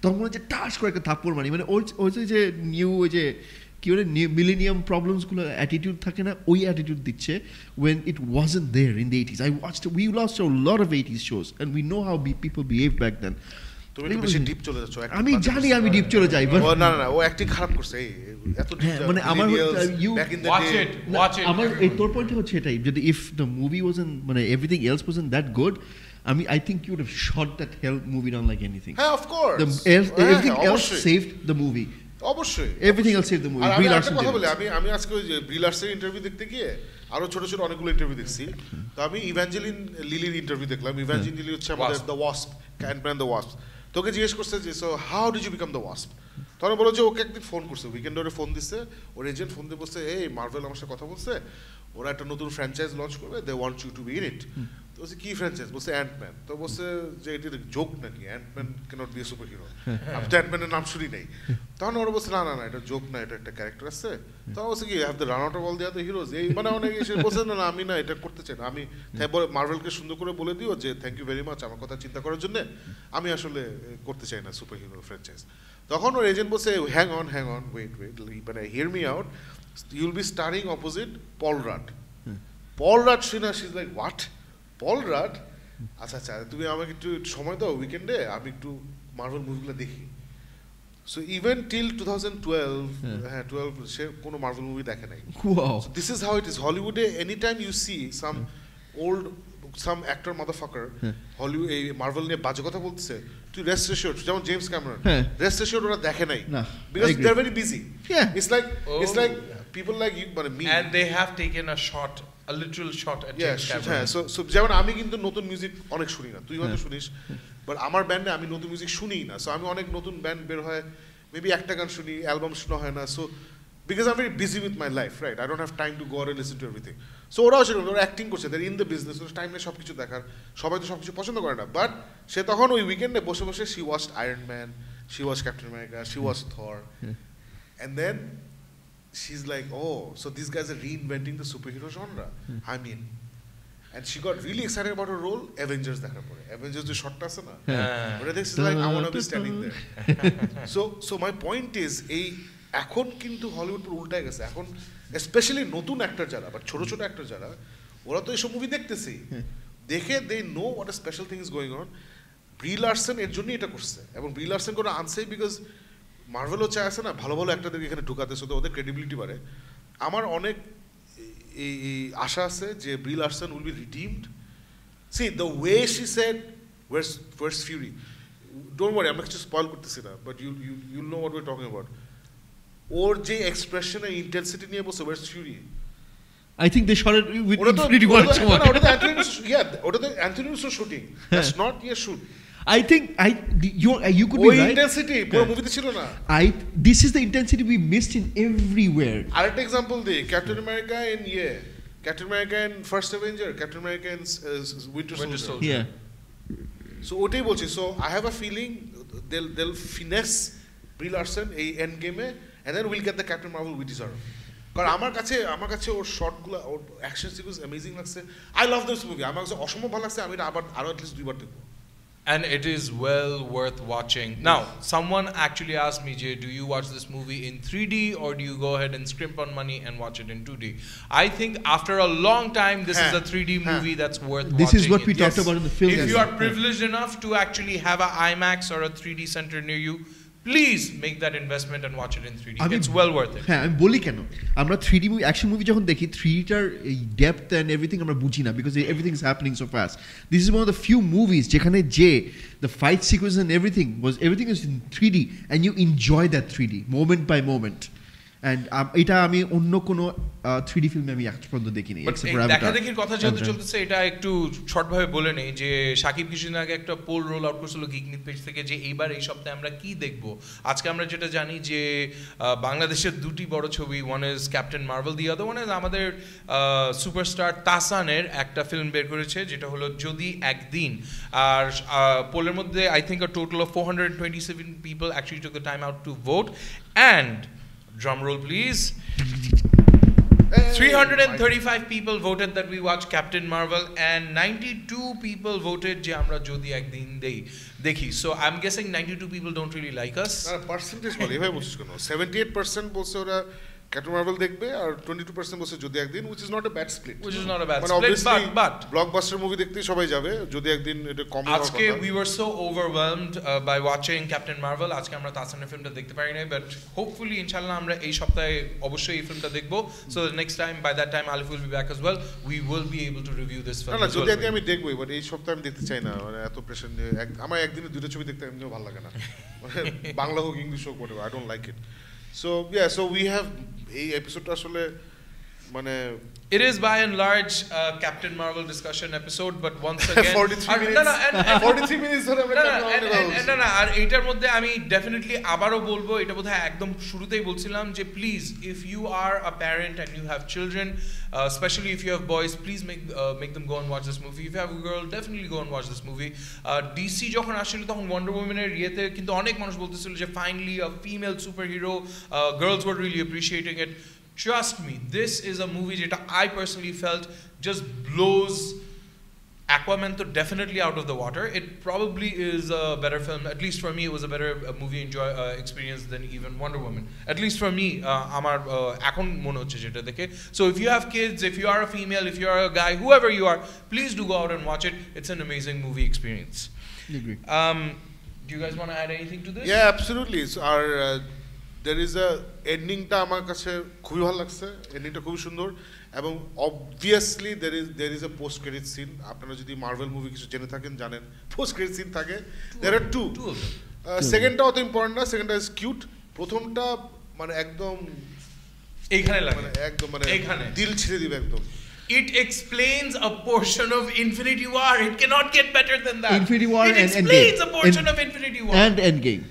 [SPEAKER 2] তখন হচ্ছে টাস করে একটা থাপ্পড় মারি, মানে ওই যে নিউ ওই যে কি বলে মিলেনিয়াম প্রবলেমসগুলো অ্যাটিটিউড থাকে না, ওই অ্যাটিটিউড দিচ্ছে when it wasn't there in the 80s. We watched a lot of 80s shows and we know how people behaved back then.
[SPEAKER 3] তুমি একটু বেশি ডিপ চলে যাচ্ছ।
[SPEAKER 2] আমি জানি আমি ডিপ চলে যাই, বাট
[SPEAKER 3] না ও অ্যাক্টিং খারাপ করছে, এত ডিপ
[SPEAKER 2] মানে আমার
[SPEAKER 1] watch it
[SPEAKER 2] আমার এই তোর পয়েন্ট হচ্ছে এটাই, যদি if the movie wasn't মানে everything else wasn't that good, I think you would have shot that hell movie down like anything.
[SPEAKER 3] Yeah, of course.
[SPEAKER 2] Everything else saved the movie.
[SPEAKER 3] অবশ্যই
[SPEAKER 2] everything else saved the movie.
[SPEAKER 3] Brie Larson কথা বলে আমি আজকে ওই যে Brie Larson ইন্টারভিউ দেখতে গিয়ে আরো ছোট ছোট অনেকগুলো ইন্টারভিউ দেখছি, তো আমি ইভাঞ্জেলিন লিলির ইন্টারভিউ দেখলাম। ইভাঞ্জেলিন লিলি হচ্ছে আমাদের the Wasp, Antman the Wasp. তোকে জিজ্ঞেস করছে যে so how did you become the Wasp, তখন বলো যে ওকে একদিন ফোন করছে, উইকেন্ডে ওরে ফোন দিচ্ছে, ওর এজেন্ট ফোন দিয়ে বলছে এই মার্ভেল আমার সাথে কথা বলছে, ওরা একটা নতুন ফ্র্যাঞ্চাইজ লঞ্চ করবে, they want you to be in it. তো বলছে কি ফ্র্যাঞ্চাইজ, বলছে অ্যান্টম্যান। তো বলছে যে এটা জোক নাকি, Ant Man cannot B A super hero, আমি তো অ্যান্টম্যানের নাম শুনি নাই। তখন ওরা বলছে না না না এটা জোক না, এটা একটা ক্যারেক্টার আছে। তখন বলছে কি have the run out of all the other heroes, এই মানে অনেক এসে বলছে না না আমি না এটা করতে চাই না, আমি মার্ভেলকে সুন্দর করে বলে দিও যে থ্যাংক ইউ ভেরি মাচ আমার কথা চিন্তা করার জন্য, আমি আসলে করতে চাই না সুপার হিরো ফ্র্যাঞ্চাইজ। তখন ওর এজেন্ট বলছে হ্যাং অন ওয়েট মানে hear me out, you'll be starring opposite Paul Rudd. Paul Rudd শুনে she is like what, Paul Rudd, আচ্ছা আচ্ছা তুমি আমাকে একটু সময় দাও উইকেন্ডে, আমি একটু মার্ভেল মুভিগুলো দেখি। সো ইভেন টিল 2012 হ্যাঁ 12 সে কোনো মার্ভেল মুভি দেখে নাই। This is how it is হলিউডে, any time you see some old some actor motherfucker Hollywood এই মার্ভেল নিয়ে বাজে কথা বলতেছে, তুই রেস্ট এশিওর্ড, যেমন জেমস ক্যামেরন রেস্ট এশিওর্ড ওরা দেখে নাই, because they are very busy. It's like people like you মানে me,
[SPEAKER 1] and they have taken a shot, a literal shot at James Cameron.
[SPEAKER 3] হ্যাঁ সো যেমন আমি কিন্তু নতুন মিউজিক অনেক শুনি না, তুই হয়তো শুনিস, বাট আমার ব্যান্ডে আমি নতুন মিউজিক শুনিই না। সো আমি অনেক নতুন ব্যান্ড বের হয়, মেবি একটা গান শুনি, অ্যালবাম শোনা হয় না। So because I am very busy with my life, right, I don't have time to go আর লিসেন টু এভরিথিং। সো ওরাও সেরকম, ওরা অ্যাক্টিং করছে, দ্যার ইন দ্য বিজনেস, ওরা টাইম নেই সব কিছু দেখার, সবাই তো সব কিছু পছন্দ করে না। বাট সে তখন ওই উইকেন্ডে বসে বসে she watched Iron Man, she watch Captain America, she watch Thor, and then she's like, oh, so these guys are reinventing the superhero genre. I'm in. And she got really excited about her role. Avengers দেখার পরে, Avengers যে শটটা আছে না, ওটা দেখছি like I want to be standing there. So my point is এই এখন কিন্তু হলিউড পুরো উল্টায় গেছে। এখন স্পেশালি নতুন অ্যাক্টর যারা বা ছোট ছোট অ্যাক্টর যারা, ওরা তো এইসব মুভি দেখতেছি, দেখে they know what a special thing is going on. Brie Larson এর জন্যই এটা করছে, এবং ব্রি লারসন করে আনছে বিকজ মার্ভেলও চায় আছে না ভালো ভালো অ্যাক্টরদেরকে এখানে ঢুকাতে, শুধু ওদের ক্রেডিবিলিটি বাড়ে। আমার অনেক এই আশা আছে যে Brie Larson will be redeemed. See the way she said Vers Fury, don't worry আমরা কিছু স্পয়েল করতেছি না, but you'll know what we are talking about. ওর যে এক্সপ্রেশন আর ইন্টেন্সিটি নিয়ে বলছে Vers Fury,
[SPEAKER 2] I think they shot it with Infinity War.
[SPEAKER 3] ওটা তো Anthony Russo shooting, that's not ইয়ে shoot.
[SPEAKER 2] I think you could be right.
[SPEAKER 3] Intensity পুরো মুভিতে ছিল না।
[SPEAKER 2] This is the intensity we missed in everywhere.
[SPEAKER 3] আরেকটা এক্সাম্পল দিই, Captain America in Captain America in First Avenger, Captain America in Winter Soldier.
[SPEAKER 2] Yeah.
[SPEAKER 3] So ওটাই বলছি, so I have a feeling they'll finesse Brie Larson এই এন্ড গেমে, and then we'll get the Captain Marvel we deserve. কারণ আমার কাছে ওর শটগুলো, ওর অ্যাকশন সিকোয়েন্স অ্যামেজিং লাগছে। আই লাভ দিস মুভি, আমার কাছে অসম্ভব ভালো লাগছে, আমি এটা আরো অ্যাটলিস্ট দুইবার দেখবো।
[SPEAKER 1] And it is well worth watching. Now, someone actually asked me, Jay, do you watch this movie in 3D or do you go ahead and scrimp on money and watch it in 2D? I think after a long time, this is a 3D movie that's worth watching.
[SPEAKER 2] This is what we talked about in the film.
[SPEAKER 1] If you are privileged enough to actually have an IMAX or a 3D center near you, please make that investment and watch it in 3D. It's well worth it.
[SPEAKER 2] হ্যাঁ, আমি বলি কেন আমরা 3D মুভি, অ্যাকশন মুভি যখন দেখি 3Dটার এই ডেপথ এন্ড এভরিথিং আমরা বুঝি না, because everything is happening so fast. This is one of the few movies যেখানে যে the fight sequence and everything is in 3D and you enjoy that 3D moment by moment. And এটা আমি অন্য কোনো 3D ফিল্মে আমি আজ পর্যন্ত দেখিনি।
[SPEAKER 1] দেখা দেখির কথা যেহেতু চলতেছে, এটা একটু শর্টভাবে বলে নেই যে সাকিব কিছুদিন আগে একটা পোল রোল আউট করছিল গিকনিক পেজ থেকে যে এইবার এই সপ্তাহে আমরা কি দেখব। আজকে আমরা যেটা জানি যে বাংলাদেশের দুটি বড় ছবি, one is captain Marvel, the other one is আমাদের সুপারস্টার তাসানের একটা ফিল্ম বের করেছে যেটা হলো যদি একদিন। আর পোলের মধ্যে I think a total of 427 people actually took the time out to vote, and drum roll please, 335 people voted that we watch Captain Marvel and 92 people voted যে আমরা যদি একদিন দেখি। So I'm guessing 92 people don't really like us.
[SPEAKER 3] Percentage বলি এভাবে বলছিস কেন? 78% বলছে ওরা ক্যাপ্টেন মার্ভেল দেখবে আর 22% বলছে যদি একদিন, which is not a bad split.
[SPEAKER 1] Which is not a bad split, but
[SPEAKER 3] blockbuster movie দেখতেই সবাই যাবে, যদি একদিন এটা কম হবে।
[SPEAKER 1] আজকে we were so overwhelmed by watching Captain Marvel, আজকে আমরা তাসানের ফিল্মটা দেখতে পারি নাই, but hopefully ইনশাআল্লাহ আমরা এই সপ্তাহে অবশ্যই এই ফিল্মটা দেখব। So the next time, by that time Alif will be back as well, we will be able to review this film.
[SPEAKER 3] না যদি একদিন আমি দেখবই, বাট এই সপ্তাহে আমি দেখতে চাই না, মানে এত প্রেশার নিয়ে আমার একদিনে দুটো ছবি দেখতে এমনিও ভালো লাগে না, মানে বাংলা হোক ইংলিশ হোক whatever, I don't like it. So yeah, so we have এই এপিসোডটা আসলে মানে
[SPEAKER 1] It is by and large Captain Marvel discussion episode, but once again
[SPEAKER 3] 43 minutes 43 minutes ধরে আমরা
[SPEAKER 1] না না আর এটার মধ্যে আমি ডেফিনেটলি আবারও বলবো, এটা বোধহয় একদম শুরুতেই বলছিলাম যে please if you are a parent and you have children, especially if you have boys, please make them go and watch this movie. If you have a girl, definitely go and watch this movie. DC যখন আসছিল তখন ওয়ান্ডার ওম্যানের ইয়েতে কিন্তু অনেক মানুষ বলতেছিল যে finally a female superhero, girls were really appreciating it. Trust me, this is a movie that I personally felt just blows Aquaman to definitely out of the water. It probably is a better film. At least for me, it was a better movie experience than even Wonder Woman. At least for me, আমার এখন মনে হচ্ছে যেটা দেখে. So if you have kids, if you are a female, if you are a guy, whoever you are, please do go out and watch it. It's an amazing movie experience.
[SPEAKER 2] I agree.
[SPEAKER 1] Do you guys want to add anything to this?
[SPEAKER 3] Yeah, absolutely. So our there is a endingটা আমার কাছে খুবই ভালো লাগছে, এন্ডিংটা খুবই সুন্দর এবং obviously there is a post credit scene. আপনারা যদি মার্ভেল মুভি কিছু জেনে থাকেন জানেন পোস্ট ক্রেডিট সিন থাকে, there are two. সেকেন্ডটা অত ইম্পর্টেন্ট না, সেকেন্ডটা ইজ কিউট, প্রথমটা মানে একদম
[SPEAKER 1] এইখানে লাগে,
[SPEAKER 3] মানে একদম মানে
[SPEAKER 1] এইখানে
[SPEAKER 3] দিল ছিঁড়ে দিবে একদম.
[SPEAKER 1] It explains a portion of Infinity War. It cannot get better than that.
[SPEAKER 2] Infinity War
[SPEAKER 1] it
[SPEAKER 2] and
[SPEAKER 1] explains
[SPEAKER 2] Endgame.
[SPEAKER 1] a portion of Infinity War.
[SPEAKER 2] And Endgame.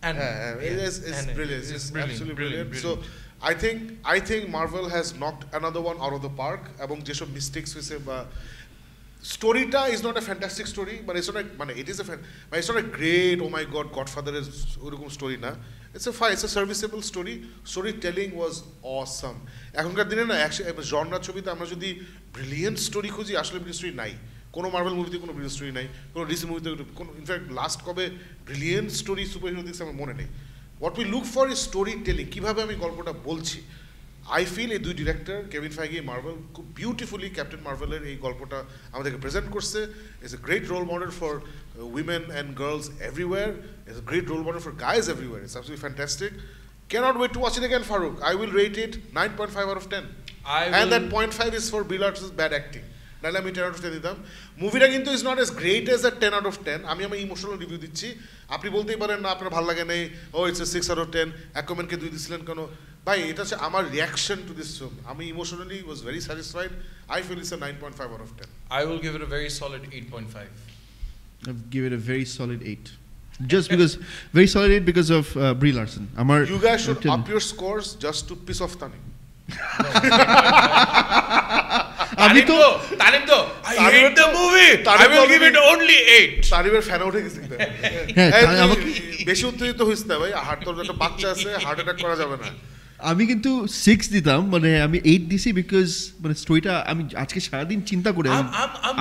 [SPEAKER 3] It's brilliant. It's absolutely brilliant. So I think Marvel has knocked another one out of the park. এবং যেসব মিস্টেকস হয়েছে বা স্টোরিটা is not a fantastic story, মানে ইটস নট মানে ইট ইজ এ মানে it's not a great oh my god গডফাদারের ওরকম স্টোরি না, it's a serviceable story. Storytelling was awesome. এখনকার দিনে না জনরা ছবিতে আমরা যদি ব্রিলিয়েন্ট স্টোরি খুঁজি, আসলে ব্রিলিয়েন্ট স্টোরি নাই. কোনো মার্ভেল মুভিতে কোনো ব্রিলিয়েন্ট স্টোরি নাই, কোনো ডিসি মুভিতে কোনো, ইনফ্যাক্ট লাস্ট কবে ব্রিলিয়েন্ট স্টোরি সুপার হিরো দেখছি আমার মনে নেই. What we look for is storytelling, কীভাবে আমি গল্পটা বলছি. আই ফিল এই দুই ডিরেক্টর কেভিন ফাইগি মার্ভেল খুব বিউটিফুলি ক্যাপ্টেন মার্ভেলের এই গল্পটা আমাদেরকে প্রেজেন্ট করছে. It's a great role model for women and girls everywhere. It's a great role model for guys everywhere. It's absolutely fantastic. Cannot wait to watch it again, Farooq. I will rate it 9.5 out of 10. And that 0.5 is for Brie Larson's bad acting. নাহলে আমি 10 out of 10 দিতাম. মুভিটা কিন্তু is not S great as a 10 out of 10. আমি আমার ইমোশনাল রিভিউ দিচ্ছি, আপনি বলতেই পারেন না আপনার ভালো লাগে নেই, oh it's a 6 out of 10. অ্যাকোম্যানকে 2 দিছিলেন কেন ভাই? এটা হচ্ছে আমার রিয়াকশন টু দিস ফিল্ম. আমি emotionally was very satisfied. I feel it's a 9.5 out of 10.
[SPEAKER 1] I will give it a very solid 8.5.
[SPEAKER 2] I'll give it a very solid 8. Just because, very solid 8 because of Brie Larson.
[SPEAKER 3] You guys should up your scores just to piss off Tanim.
[SPEAKER 2] আমি তো
[SPEAKER 1] তানিম তো I hate the movie. I will give it only 8.
[SPEAKER 3] তানিমের fan উঠে গেছে কিন্তু. আমাকে বেশি উত্তেজিত হইছ না ভাই, হার্ট তোর একটা বাচ্চা আছে, হার্ট অ্যাটাক করা যাবে না.
[SPEAKER 2] আমি কিন্তু 6 দিতাম, মানে আমি 8 দিছি বিকজ মানে স্টোরিটা আমি আজকে সারাদিন চিন্তা করে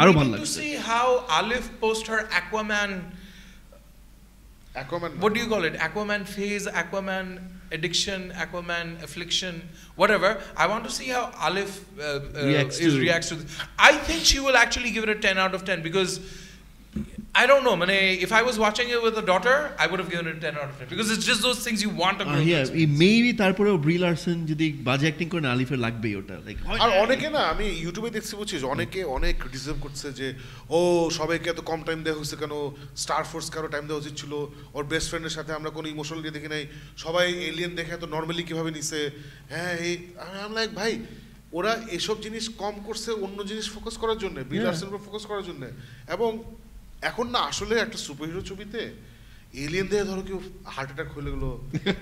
[SPEAKER 2] আরো ভালো লাগছে.
[SPEAKER 1] To see how Alif post her Aquaman, what do you call it? Aquaman phase, Aquaman addiction, Aquaman affliction, whatever. I want to see how Alif reacts to this. I think she will actually give it a 10 out of 10 because I don't know, if I was watching it with a daughter, I would have given it a 10 out of 10 because it's just those things you want a girl to experience.
[SPEAKER 2] Maybe তারপরেও Brie Larson যদি বাজে অ্যাক্টিং করে আলিফের লাগবেই ওটা. লাইক
[SPEAKER 3] আর অনেকে না, আমি ইউটিউবে দেখছি বুঝছিস, অনেকে অনেক ক্রিটিসিজম করছে যে ও সবাইকে এত কম টাইম দেওয়া হয়েছে কেন, স্টার ফোর্স কারো টাইম দেওয়া উচিত ছিল, ওর বেস্ট ফ্রেন্ডের সাথে আমরা কোনো ইমোশনাল দিয়ে দেখি নাই, সবাই এলিয়েন দেখে এত নর্মালি কীভাবে নিছে. হ্যাঁ আমি লাইক ভাই ওরা এসব জিনিস কম করছে অন্য জিনিস ফোকাস করার জন্য, Brie Larson উপর ফোকাস করার জন্য. এবং এখন না আসলে একটা সুপারহিরো ছবিতে এলিয়েন দিয়ে ধরো কেউ হার্ট অ্যাটাক হয়ে গেলো,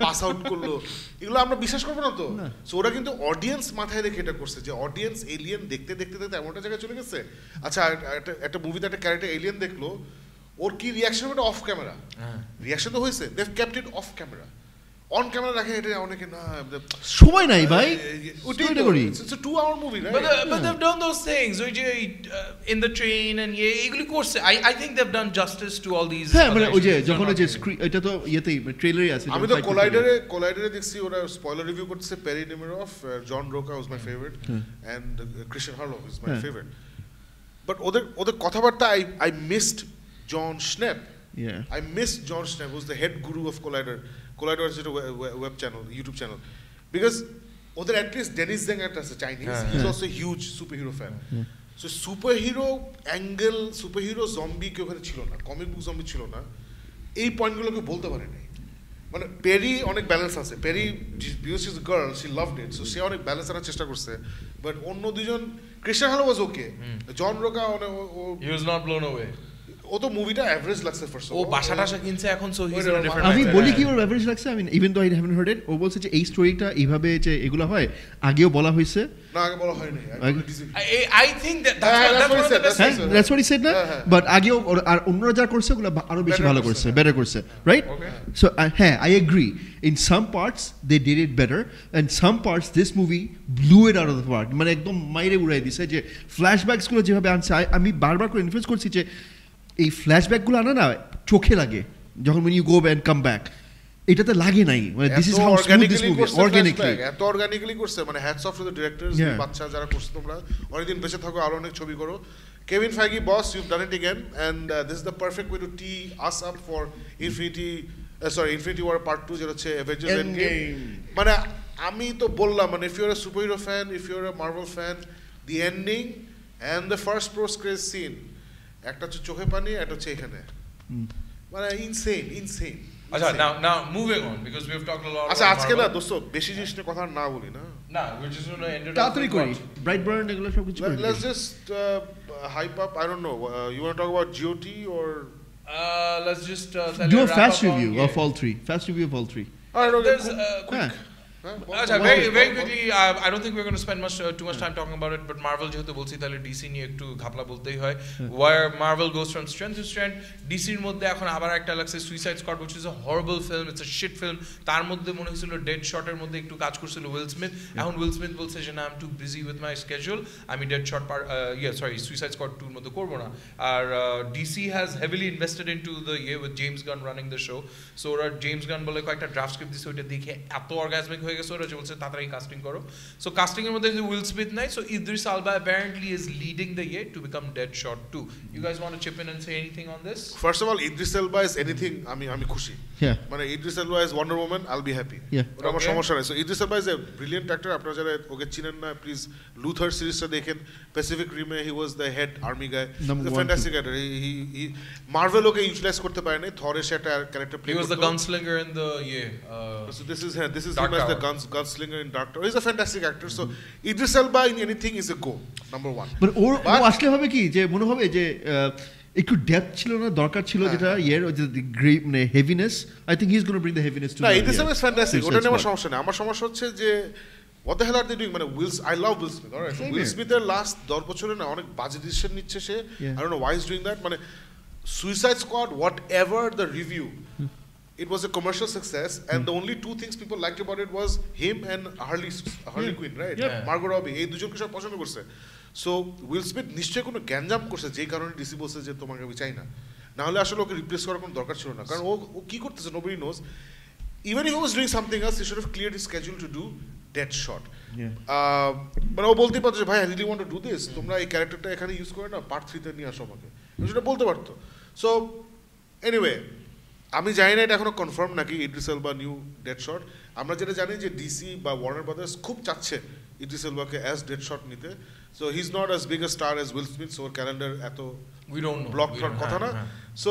[SPEAKER 3] পাস আউট করলো, এগুলো আমরা বিশ্বাস করবো না তো. সো ওরা কিন্তু অডিয়েন্স মাথায় রেখে এটা করছে যে অডিয়েন্স এলিয়েন দেখতে দেখতে দেখতে এমন একটা জায়গায় চলে গেছে. আচ্ছা একটা মুভিতে একটা ক্যারেক্টার এলিয়েন দেখলো, ওর কি রিয়াকশন হবে? অফ ক্যামেরা রিয়াকশন তো হয়েছে, they have kept it off camera. On camera রাখে এটা অনেকে না,
[SPEAKER 2] সময় নাই ভাই,
[SPEAKER 3] ওইটা করি. It's a 2-hour movie, right?
[SPEAKER 1] But they've done those things in the train and এগুলি করছে. I think they've done justice to all these.
[SPEAKER 2] হ্যাঁ মানে ওই যে যখন ওই যে এটা তো ইয়েতেই ট্রেলারই আছে.
[SPEAKER 3] আমি তো কোলাইডারে দেখছি ওরা স্পয়লার রিভিউ করতেছে. Perri Nemiroff, John Rocha was my favorite and Christian Harlow is my favorite. But ওদের কথাবার্তা I missed John Schnepp. I missed John Schnepp, who's the head guru of Collider. Collider is a web channel, YouTube channel. Because ওদের at least Dennis Zhang আছে Chinese, he's also a huge superhero fan. So superhero angle, superhero zombie কেউ ওখানে ছিল না, কমিক বুক জম্বি ছিল না, এই পয়েন্টগুলোকে বলতে পারে নাই. মানে পেরি অনেক ব্যালেন্স আছে, Perri because is girl she loved it, so সে অনেক ব্যালেন্স আনার চেষ্টা করছে, বাট অন্য দুজন Christian Harloff was okay, John Rocha
[SPEAKER 1] he was not blown away,
[SPEAKER 3] ও তো মুভিটা এভারেজ লাগছে ফার্স্ট
[SPEAKER 1] ও বাসা টাসা কিনছে এখন, so he is in a different
[SPEAKER 2] আমি বলি কি ওর এভারেজ লাগছে, I mean even though I haven't heard it, ও বলছে যে এই স্টোরিটা এইভাবে যে এগুলো হয় আগেও বলা হয়েছে,
[SPEAKER 3] না আগে বলা হয়নি,
[SPEAKER 1] I think that's one of the best things.
[SPEAKER 2] That's what he said না, বাট আগেও আর অন্যরা যা করছে ওগুলো আরো বেশি ভালো করছে, বেটার করছে, রাইট? সো হ্যাঁ, I agree, in some parts they did it better and some parts this movie blew it out of the park, মানে একদম মাইরে উড়াই দিছে, যে ফ্ল্যাশব্যাকস গুলো যেভাবে আনছে, আমি বারবার করে ইনফ্লুয়েন্স করছি যে এই ফ্ল্যাশব্যাক গুলো আনা না চোখে লাগে যখন when you go and come back, এটাতে লাগে নাই, মানে this is how smooth this movie organically,
[SPEAKER 3] এত অর্গানিকলি করছে, মানে hats off to the directors, বাচ্চা যারা করছে, তোমরা অনেকদিন বেঁচে থাকো, আরো অনেক ছবি করো। Kevin Feige, boss, you've done it again, and this is the perfect way to tee us up for Infinity War Part 2, যেটা হচ্ছে Avengers Endgame। মানে আমি তো বললাম, মানে if you're a superhero fan, if you're a Marvel fan, the ending and the first post-credit scene, একটা হচ্ছে চোখে পানি, একটা হচ্ছে এখানে, মানে insane.
[SPEAKER 1] আচ্ছা, now moving on, because we've talked a lot
[SPEAKER 3] আচ্ছা,
[SPEAKER 1] about
[SPEAKER 3] আজকে না
[SPEAKER 1] Marvel.
[SPEAKER 3] দোস্ত বেশি জিনিস নিয়ে কথা না বলি না,
[SPEAKER 1] we're just going to end it up
[SPEAKER 2] তাড়াতাড়ি
[SPEAKER 1] with
[SPEAKER 2] করি,
[SPEAKER 1] what?
[SPEAKER 2] ব্রাইটবার্ন এগুলো সব কিছু করি।
[SPEAKER 3] let's just hype up, I don't know, you want to talk about GOT or
[SPEAKER 1] Let's just
[SPEAKER 2] Do a
[SPEAKER 1] wrap
[SPEAKER 2] fast
[SPEAKER 1] up on-
[SPEAKER 2] review
[SPEAKER 1] yeah.
[SPEAKER 2] of all three. Fast review of all three.
[SPEAKER 3] I don't know,
[SPEAKER 1] There's
[SPEAKER 2] হ্যাঁ,
[SPEAKER 1] আচ্ছা, very quickly, I don't think we're going to spend too much time talking about it, but Marvel যেহেতু বলছি তাহলে DC নিয়ে একটু ঘাপলা বলতেই হয়, where Marvel goes from strength to strength। DC এর মধ্যে এখন আবার একটা লাগছে suicide squad, which is a horrible film, it's a shit film। তার মধ্যে মনে হয়েছিল ডেড শটের মধ্যে একটু কাজ করছিল উইল স্মিথ, এখন উইল স্মিথ বলছে যে না, I am too busy with my schedule, আমি ডেড শট সুইসাইড স্কোয়াড 2 এর মধ্যে করব না। আর DC has heavily invested into the year with James Gunn running the show, so ওরা জেমস গান বলে কয়েকটা ড্রাফট স্ক্রিপ্ট দিছে, ওইটা দেখে এত অর্গাজমিক হয়ে গেছে ওরা যে বলছে তাড়াতাড়ি কাস্টিং করো। সো কাস্টিং এর মধ্যে উইল স্মিথ নাই, so Idris Alva apparently is leading the year to become Deadshot 2. You guys want to chip in and say anything on this?
[SPEAKER 3] First of all, Idris Elba is anything, আমি খুশি,
[SPEAKER 2] yeah,
[SPEAKER 3] মানে Idris Elba is Wonder Woman, I'll be happy,
[SPEAKER 2] yeah,
[SPEAKER 3] ওটা আমার সমস্যা নাই। So Idris Elba is a brilliant actor, আপনারা যারা ওকে চিনেন না প্লিজ লুথার সিরিজটা দেখেন, Pacific রিমে he was the head army guy, he's a fantastic actor, he Marvel ওকে ইউটিলাইজ করতে পারে না, থরে সে একটা ক্যারেক্টার প্লে
[SPEAKER 1] He was
[SPEAKER 3] করতো,
[SPEAKER 1] the gunslinger in the
[SPEAKER 3] so this is
[SPEAKER 1] Dark
[SPEAKER 3] him as the
[SPEAKER 1] Tower.
[SPEAKER 3] gunslinger in Dark Tower. He's a fantastic actor, so Idris Elba in anything is a go, number one.
[SPEAKER 2] but ও আসলে হবে কি যে মনে হবে যে একটু ডেপথ ছিল না, দরকার ছিল যেটা ইয়ের যে গ্রেট মানে heaviness, I think he is gonna bring the heaviness to
[SPEAKER 3] না, Idris Elba is fantastic, ওটা নিয়ে আমার সমস্যা নেই, আমার সমস্যা হচ্ছে যে what the hell are they doing, মানে I love Will Smith, alright, Will Smith এর লাস্ট 10 বছরে না অনেক বাজে ডিসিশন নিচ্ছে সে, I don't know why he's doing that, মানে Suicide Squad, whatever the review, it was a commercial success, and the only two things people liked about it was him and Harley Quinn, right? Margot Robbie, এই দুজনকে সব পছন্দ করছে। সো উইল স্মিথ নিশ্চয়ই কোনো গ্যাঞ্জাম করছে যেই কারণে ডিসি বলছে যে তোমাকে আমি চাই না, না হলে আসলে ওকে রিপ্লেস করার কোনো দরকার ছিল না, কারণ ও কি করতেছে nobody knows, even if he was doing something else he should have cleared his schedule to do Deadshot, মানে ও বলতেই পারতো যে ভাই I really want to do this, তোমরা এই ক্যারেক্টারটা এখানে ইউজ করে না পার্ট 3 তে নিয়ে আসো আমাকে, সেটা বলতে পারতো। সো এনিওয়ে, আমি জানি না এটা এখনো কনফার্ম নাকি ইদ্রিস এলবা নিউ ডেডশট, আমরা যেটা জানি যে ডিসি বা ওয়ার্নার ব্রাদার্স খুব চাচ্ছে ইদ্রিস এলবাকে অ্যাজ ডেডশট নিতে, so he is not as big a star as will Smith, so or calendar এত ব্লক করার কথা না, so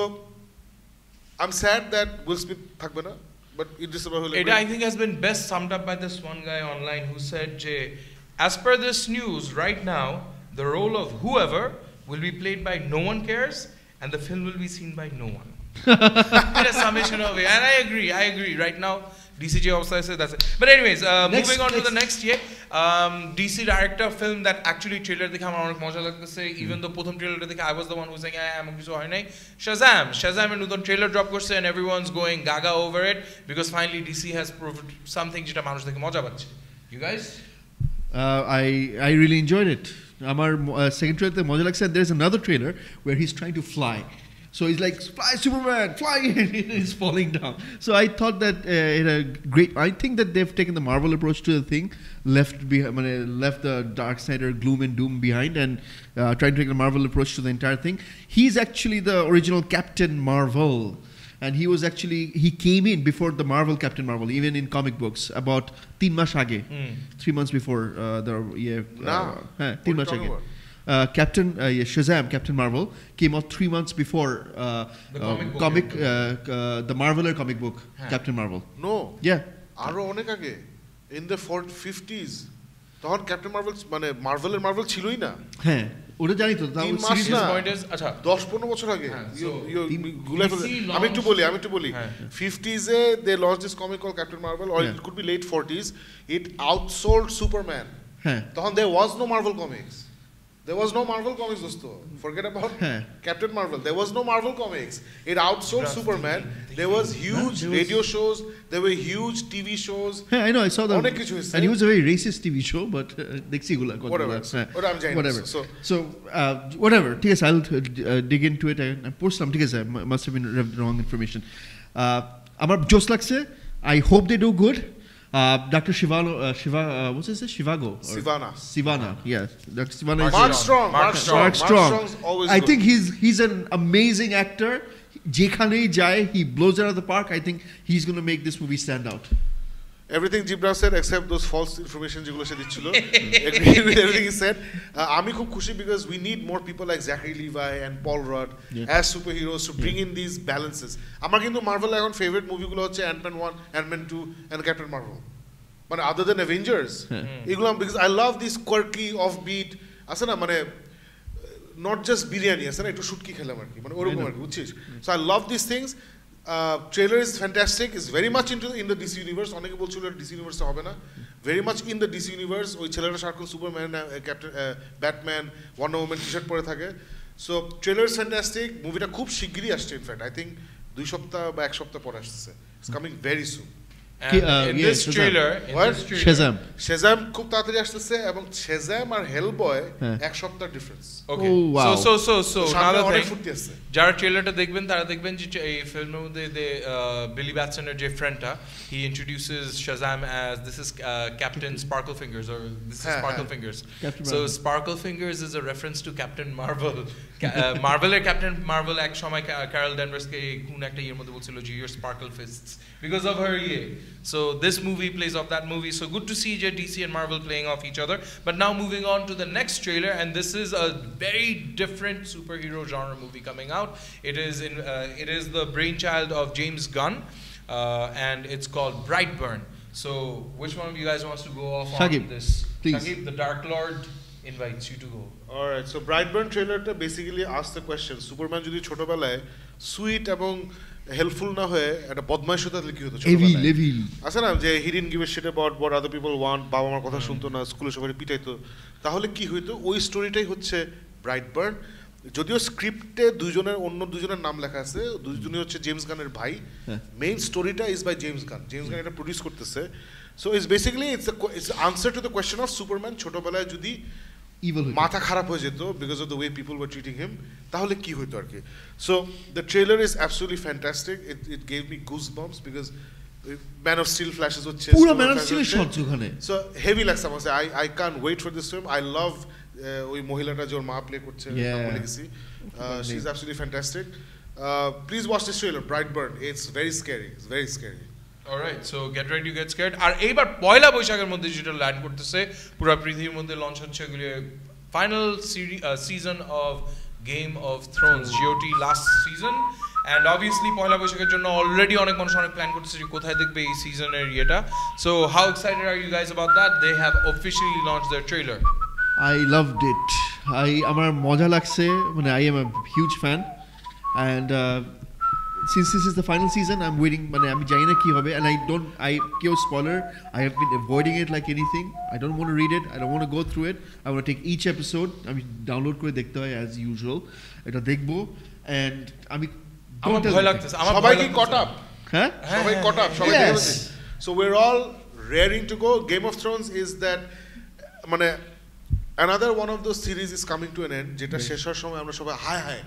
[SPEAKER 3] I am sad that will Smith থাকবে না, বাট ইদ্রিস এলবা হলে
[SPEAKER 1] এটা I think has been best summed up by this one guy online who said যে as per this news right now the role of whoever will be played by no one cares and the film will be seen by no one. It is summation of it, and I agree right now DCJ also says that's it, but anyways moving on to the next year, DC director film that actually trailer দেখে আমার অনেক মজা লাগতেছে, even though প্রথম ট্রেলারটা দেখে I was the one who was saying এমন কিছু হয় নাই, Shazam এর নতুন ট্রেলার ড্রপ করছে and everyone's going gaga over it because finally DC has proved something যেটা মানুষ দেখে মজা পাচ্ছে। You guys?
[SPEAKER 2] I really enjoyed it. আমার second trailer তে মজা লাগছে, and there's another trailer where he's trying to fly. So he's like, fly Superman, fly, and he's falling down. So I thought that I think that they've taken the Marvel approach to the thing, left the Dark Snyder gloom and doom behind, and trying to take the Marvel approach to the entire thing. He's actually the original Captain Marvel, and he came in before the Marvel Captain Marvel, even in comic books, about 3 months aage, 3 months before 3 months aage. Captain Marvel, came out 3 months before the Marveler comic book, Captain Marvel.
[SPEAKER 3] No.
[SPEAKER 2] Yeah.
[SPEAKER 3] আরো অনেক আগে in the 50s তখন ক্যাপ্টেন মার্ভেল মানে মার্ভেলের মার্ভেল ছিলই না।
[SPEAKER 2] হ্যাঁ ওটা জানি তো, তাও
[SPEAKER 3] 3 মাস না,
[SPEAKER 1] আচ্ছা
[SPEAKER 3] 10-15 বছর আগে। আমি একটু বলি 50s A they launched this comic called Captain Marvel, or it could be late 40s. It outsold Superman. তখন there was no Marvel comics. There was no Marvel comics, dosto. Forget about Captain Marvel. There was no Marvel comics. It outsold Superman. There was huge radio shows. There were huge TV shows.
[SPEAKER 2] I know. I saw that. And it was a very racist TV show, but
[SPEAKER 3] whatever.
[SPEAKER 2] Whatever. So whatever. I'll dig into it and post some. Must have been wrong information. Amar Jos Lakse. I hope they do good. Dr. What's his name? Sivana, yeah. Dr. Sivana.
[SPEAKER 3] Mark Strong. Always
[SPEAKER 2] I think he's an amazing actor. Jekhane Jai, he blows it out of the park. I think he's going to make this movie stand out.
[SPEAKER 3] Everything Gibran said except those false information যেগুলো সে দিচ্ছিল, agree with everything he said. আমি খুব খুশি because we need more people like Zachary Levi and Paul Rudd as superheroes to bring in these balances. আমার কিন্তু মার্ভেল এখন ফেভারিট মুভিগুলো হচ্ছে Ant-Man 1, Ant-Man 2 and Captain Marvel. মানে other than Avengers, এগুলো because I love this quirky offbeat আছে না, মানে not just বিরিয়ানি আছে না, একটু শুটকি খেলাম আর কি, মানে ওরকম আর কি, বুঝছিস? So I love these things. Trailer is fantastic. Is very much in the DC universe. অনেকে বলছিল DC universe হবে না, very much in the DC universe. ওই ছেলেটা সারাক্ষণ Superman, Captain, Batman, Wonder Woman T-shirt পরে থাকে। So trailer is fantastic. মুভিটা খুব শিগগিরই আসছে, ইনফ্যাক্ট আই থিঙ্ক 2 সপ্তাহ বা 1 সপ্তাহ পরে আসছে। It's coming very soon.
[SPEAKER 1] in this trailer
[SPEAKER 3] Shazam খুব তাড়াতাড়ি আসছে, এবং Shazam আর Hellboy 1 সপ্তাহ ডিফারেন্স।
[SPEAKER 1] ওকে, সো যারা ট্রেলারটা দেখবেন তারা দেখবেন যে এই ফিল্মের মধ্যে বিলি ব্যাটসনের যে ফ্রেন্ডটা, he introduces Shazam as this is Captain Sparkle Fingers, or this is Sparkle Fingers. So Sparkle Fingers is a reference to Captain Marvel. Marveler Captain Marvel এক সময় Carol Danvers কে কোন একটা ইয়ের মধ্যে বলছিল যে your sparkle fists because of her year. So this movie plays off that movie. So good to see DC and Marvel playing off each other. But now moving on to the next trailer, and this is a very different superhero genre movie coming out. It is the brainchild of James Gunn, and it's called Brightburn. So which one of you guys wants to go off
[SPEAKER 2] Shagib,
[SPEAKER 1] on this?
[SPEAKER 2] Please.
[SPEAKER 1] Shagib, the Dark Lord invites you to go.
[SPEAKER 3] Alright, so Brightburn trailerটা basically asks the question, Superman যদি ছোটবেলায় সুইট এবং হেল্পফুল না হয়ে একটা বদমাইশতা কি হতো ছোটবেলায়, আছে না যে he didn't give a shit about what other people want, বাবা মার কথা শুনতো না, স্কুলে সবাই পিটাইতো, তাহলে কি হইতো? ওই স্টোরিটাই হচ্ছে ব্রাইটবার্ন। যদিও স্ক্রিপ্টে অন্য দুজনের নাম লেখা আছে, দুজনই হচ্ছে জেমস গানের ভাই। মেইন স্টোরিটা ইজ বাই জেমস গান এটা প্রডিউস করতেছে। So it's basically it's answer to the question of Superman ছোটবেলায় যদি মাথা খারাপ হয়ে যেত because of the way people were treating him, তাহলে কি হইতো আর কি। So the trailer is absolutely fantastic. It gave me goose bumps because Man of Steel flashes হচ্ছে,
[SPEAKER 2] পুরো ম্যান অফ স্টিলের শটস ওখানে।
[SPEAKER 3] সো হেভি লাগছে আমার, I can't wait for this film. I love ওই মহিলাটা যে ওর মা প্লে করছে, বলে গেছি, she is absolutely fantastic. Please watch this trailer Brightburn. It's very scary, it's very scary.
[SPEAKER 1] Alright, so get ready to get scared. আর এইবার পয়লা বৈশাখের মধ্যে যেটা ল্যান্ড করতেছে পুরো পৃথিবীর মধ্যে লঞ্চ হচ্ছে এগুলি final season of Game of Thrones, GOT last season, and obviously পয়লা বৈশাখের জন্য অলরেডি অনেক মানুষ অনেক প্ল্যান করতেছে যে কোথায় দেখবে এই সিজনের ইয়েটা। So how excited are you guys about that? They have officially launched their trailer.
[SPEAKER 2] I loved it. আমার মজা লাগছে, মানে I am a huge fan, and since this is the final season, I'm waiting, মানে আমি জানি না কি হবে, and কেউ spoiler, I have been avoiding it like anything. I don't want to read it, I don't want to go through it. I want to take each episode, আমি ডাউনলোড করে দেখতে হয় as usual, এটা দেখবো, and আমি
[SPEAKER 1] আমার ভয় লাগতেছে, আমার
[SPEAKER 3] সবাই কি caught up?
[SPEAKER 2] হ্যাঁ
[SPEAKER 3] সবাই caught up, সবাই দেখে ফেলেছে। So we're all raring to go. Game of Thrones is that, মানে another one of those series is coming to an end, যেটা শেষ হওয়ার সময় আমরা সবাই হায়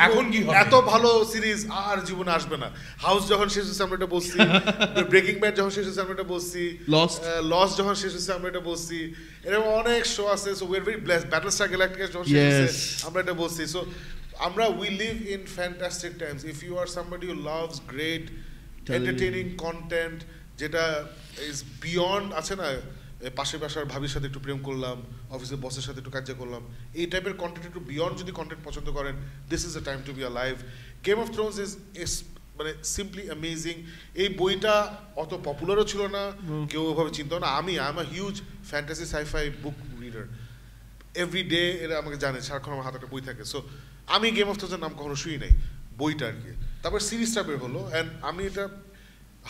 [SPEAKER 1] এখন কি হবে,
[SPEAKER 3] এত ভালো সিরিজ আর জীবনে আসবে না। হাউস যখন শেষ হচ্ছে আমরা এটা বলছি, ব্রেকিং ব্যাড যখন শেষ হচ্ছে আমরা এটা বলছি, লস্ট যখন শেষ হচ্ছে আমরা এটা বলছি, এরকম অনেক শো আছে। So we are very blessed. Battlestar Galactica যখন শেষ হচ্ছে আমরা এটা বলছি। সো আমরা we live in fantastic times. If you are somebody who loves great entertaining content যেটা ইজ বিয়ন্ড, আছে না, পাশের বাসার ভাবির সাথে একটু প্রেম করলাম, অফিসের বসের সাথে একটু কাজ করলাম, এই টাইপের কন্টেন্ট একটু বিয়ন্ড যদি কন্টেন্ট পছন্দ করেন, this is the time to B alive. Game of Thrones is মানে সিম্পলি অ্যামেজিং। এই বইটা অত পপুলারও ছিল না, কেউ ওভাবে চিন্তা না। আমি I am a huge fantasy sci-fi book reader, every day এরা আমাকে জানে, সারাক্ষণ আমার হাতে একটা বই থাকে। সো আমি গেম অফ থ্রোনসের নাম কখনো শুই নাই, বইটা আর কি। তারপর সিরিজটা বের হলো, অ্যান্ড আমি এটা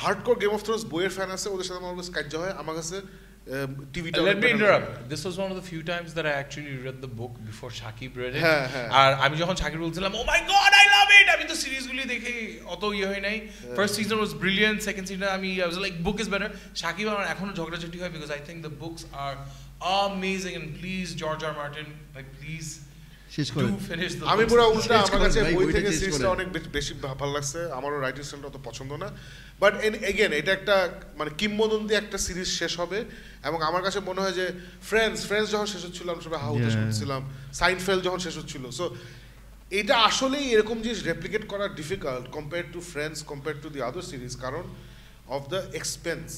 [SPEAKER 3] হার্ডকোর গেম অফ থ্রোনস বইয়ের ফ্যান আছে, ওদের সাথে আমার অলওয়েজ কাজ হয়। আমার কাছে টিভিটা,
[SPEAKER 1] Let me interrupt. This was one of the few times that I actually read the book before Shakib read it. আর আমি যখন শাকিব বলছিলাম, oh my god I love it, আমি তো সিরিজগুলি দেখে অত ইয়ে হয় নাই। First season was brilliant, second season I was like book is better. Shakib আমার এখনো ঝগড়াঝাটি হয় because I think the books are amazing, and please George R. Martin, like please do finish the
[SPEAKER 3] আমি
[SPEAKER 1] books.
[SPEAKER 3] পুরো উল্টা, আমার কাছে বই থেকে সিরিজটা অনেক বেশি ভালো লাগছে, আমারও রাইটিং স্টাইলটা অত পছন্দ না। বাট এগেন এটা একটা মানে কিংবদন্তি একটা সিরিজ শেষ হবে, এবং আমার কাছে মনে হয় যে ফ্রেন্ডস যখন শেষ হচ্ছিল আমরা সবাই হাউতাশ করছিলাম, সাইনফেল্ড যখন শেষ হচ্ছিল। সো এটা আসলেই এরকম জিনিস রেপ্লিকেট করা difficult compare to friends, compare to the other series, কারণ অফ দ্য এক্সপেন্স।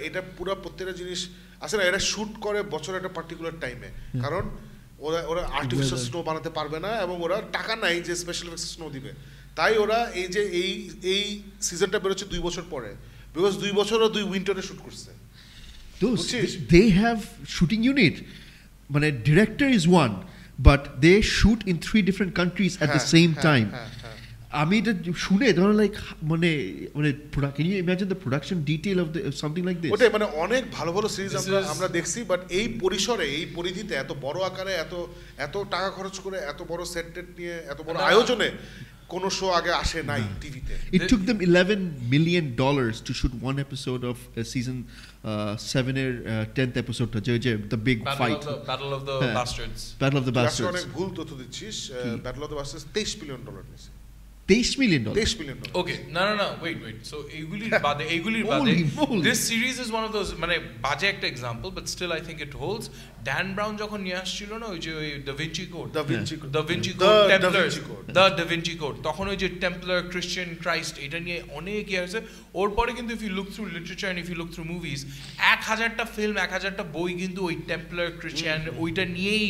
[SPEAKER 3] এটা পুরো প্রত্যেকটা জিনিস আসলে এরা শ্যুট করে বছরের একটা পার্টিকুলার টাইমে, কারণ ওরা আর্টিফিশিয়াল স্নো বানাতে পারবে না, এবং ওরা টাকা নাই যে স্পেশাল এফেক্টস স্নো দিবে। তাই ওরা এই যে এই সিজনটা বেরোচ্ছে 2 বছর পরে, বিকজ 2 বছর 2 উইন্টারে শুট করছে।
[SPEAKER 2] They have shooting unit. মানে director is one, but they shoot in 3 different countries at the same time. আমি এটা শুনে ধরো লাইক মানে can you imagine the production detail of something like this?
[SPEAKER 3] ওটাই মানে অনেক ভালো ভালো সিরিজ আমরা দেখছি, বাট এই পরিসরে, এই পরিধিতে, এত বড় আকারে, এত টাকা খরচ করে, এত বড় সেট নিয়ে, এত বড় আয়োজনে কোনো শো আগে আসে নাই টিভিতে।
[SPEAKER 2] It took them $11 million to shoot one episode of season 7 এর 10th episode, the big fight,
[SPEAKER 1] Battle of the Bastards.
[SPEAKER 2] Battle of the Bastards.
[SPEAKER 3] অনেক ভুল তথ্য দিচ্ছিস, ব্যাটল অফ দ্য বাস্টার্ডস $23 million নিছে।
[SPEAKER 2] $23 million.
[SPEAKER 3] $23 million.
[SPEAKER 1] Okay, no, wait. So এগুলির বাদে this series is one of those মানে বাজে একটা example, but still I think it holds. Dan Brown যখন নিয়ে আসছিল না ওই যে ওই Da Vinci Code, Templars, the Da Vinci Code, তখন ওই যে Templar, Christian, Christ, এটা নিয়ে অনেক ইয়ে হয়েছে। ওর পরে কিন্তু if you look through literature and if you look through movies, 1000টা ফিল্ম, 1000টা বই কিন্তু ওই Templar, Christian ওইটা নিয়েই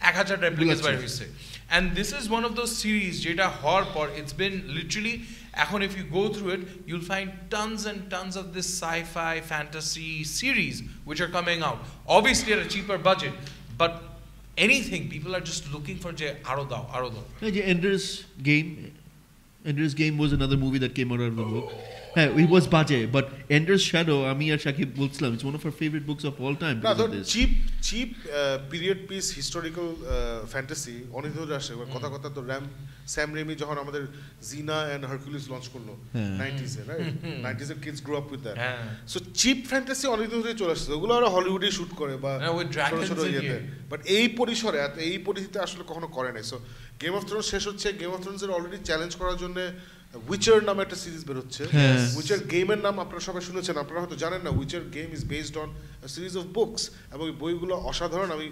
[SPEAKER 1] 1000 রেপ্লিকাস বের হয়েছে। And this is one of those series যেটা হওয়ার পর it's been literally এখন if you go through it you'll find tons and tons of this sci-fi fantasy series which are coming out obviously at a cheaper budget, but anything people are just looking for যে আরো দাও।
[SPEAKER 2] Ender's Game was another movie that came out of the book. It was baje, but Ender's Shadow, আমি আর শাকিব বলছিলাম, it's one of our favorite books of all time.
[SPEAKER 3] cheap period piece historical fantasy অনেক ধরে আসে। কথা তো স্যাম রেমি যখন আমাদের জিনা এন্ড হারকিউলিস লঞ্চ করলো 90s এ, রাইট? 90s এর kids grow up with that. So cheap fantasy অনেক ধরে চলে আসছে, ওগুলো আর হলিউডে শুট করে বা ছোট ইয়েতে, বাট এই পরিসরে এই পরিধিতে আসলে কখনো করে নাই। সো গেম অফ থ্রোনস শেষ হচ্ছে, গেম অফ থ্রোনস এর অলরেডি চ্যালেঞ্জ করার জন্য উইচার নামে একটা সিরিজ বের হচ্ছে। উইচার গেমের নাম আপনারা সবাই শুনেছেন, আপনারা হয়তো জানেন না। Witcher game is based on series of books, এবং বইগুলো অসাধারণ। আমি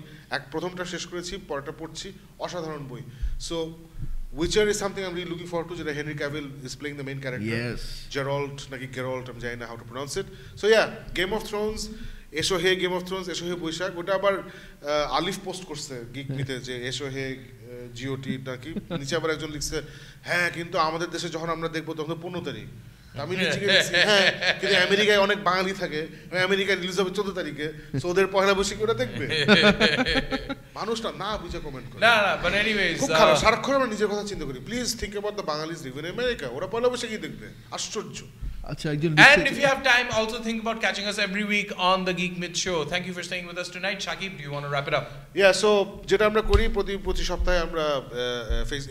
[SPEAKER 3] প্রথমটা শেষ করেছি, পরেরটা পড়ছি, অসাধারণ বই। So Witcher is something I'm really looking forward to. Henry Cavill is playing the main character.
[SPEAKER 2] Yes.
[SPEAKER 3] Geralt, naki Geralt, I'm জানি না how to pronounce it. So yeah, Game of Thrones, এসো হে গেম অফ থ্রোনস, এসো হে বৈশাখ। ওটা আবার আলিফ পোস্ট করছে গিক মিতে যে এসো হে জিওটি নাকি, নিচে আবার একজন লিখছে হ্যাঁ কিন্তু আমাদের দেশে যখন আমরা দেখবো তখন 15 তারিখ। আমি নিচে গেছি হ্যাঁ, কিন্তু আমেরিকায় অনেক বাঙালি থাকে, আমেরিকায় রিলিজ হবে 14 তারিখে, সো ওদের পয়লা বৈশাখে ওরা দেখবে। মানুষটা না বুঝে কমেন্ট করে,
[SPEAKER 1] না বাট এনিওয়েজ
[SPEAKER 3] খুব খারাপ। সারাক্ষণ আমরা নিজের কথা চিন্তা করি। Please think about the বাঙালিজ live in America, ওরা পয়লা বৈশাখেই দেখবে। আশ্চর্য।
[SPEAKER 1] And if you have time, also think about catching us every week on the Geek Myth Show. Thank you for staying with us tonight. Shakib, do you want to wrap it up?
[SPEAKER 3] Yeah, so যেটা আমরা করি প্রতি সপ্তাহে আমরা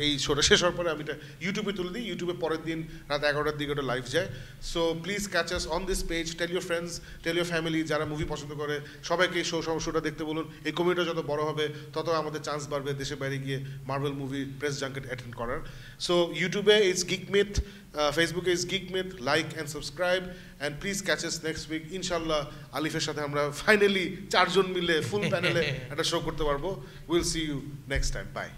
[SPEAKER 3] এই শোটা শেষ হওয়ার পরে আমি এটা ইউটিউবে তুলে দিই। ইউটিউবে পরের দিন রাত 11টার দিকে ওটা লাইভ যায়। So please catch us on this page, tell your friends, tell your family, যারা মুভি পছন্দ করে সবাইকে এই শোটা দেখতে বলুন। এই কমিউনিটি যত বড় হবে তত আমাদের চান্স বাড়বে দেশে বাইরে গিয়ে Marvel movie press junket attend করার। সো ইউটিউবে ইজ গিক মিথ, ফেসবুকে is Geek Myth, like and subscribe, and please catch us next week. ইনশাল্লাহ আলিফের সাথে আমরা ফাইনালি 4 জন মিলে ফুল প্যানেলে একটা শো করতে পারবো। Will see you next time, by.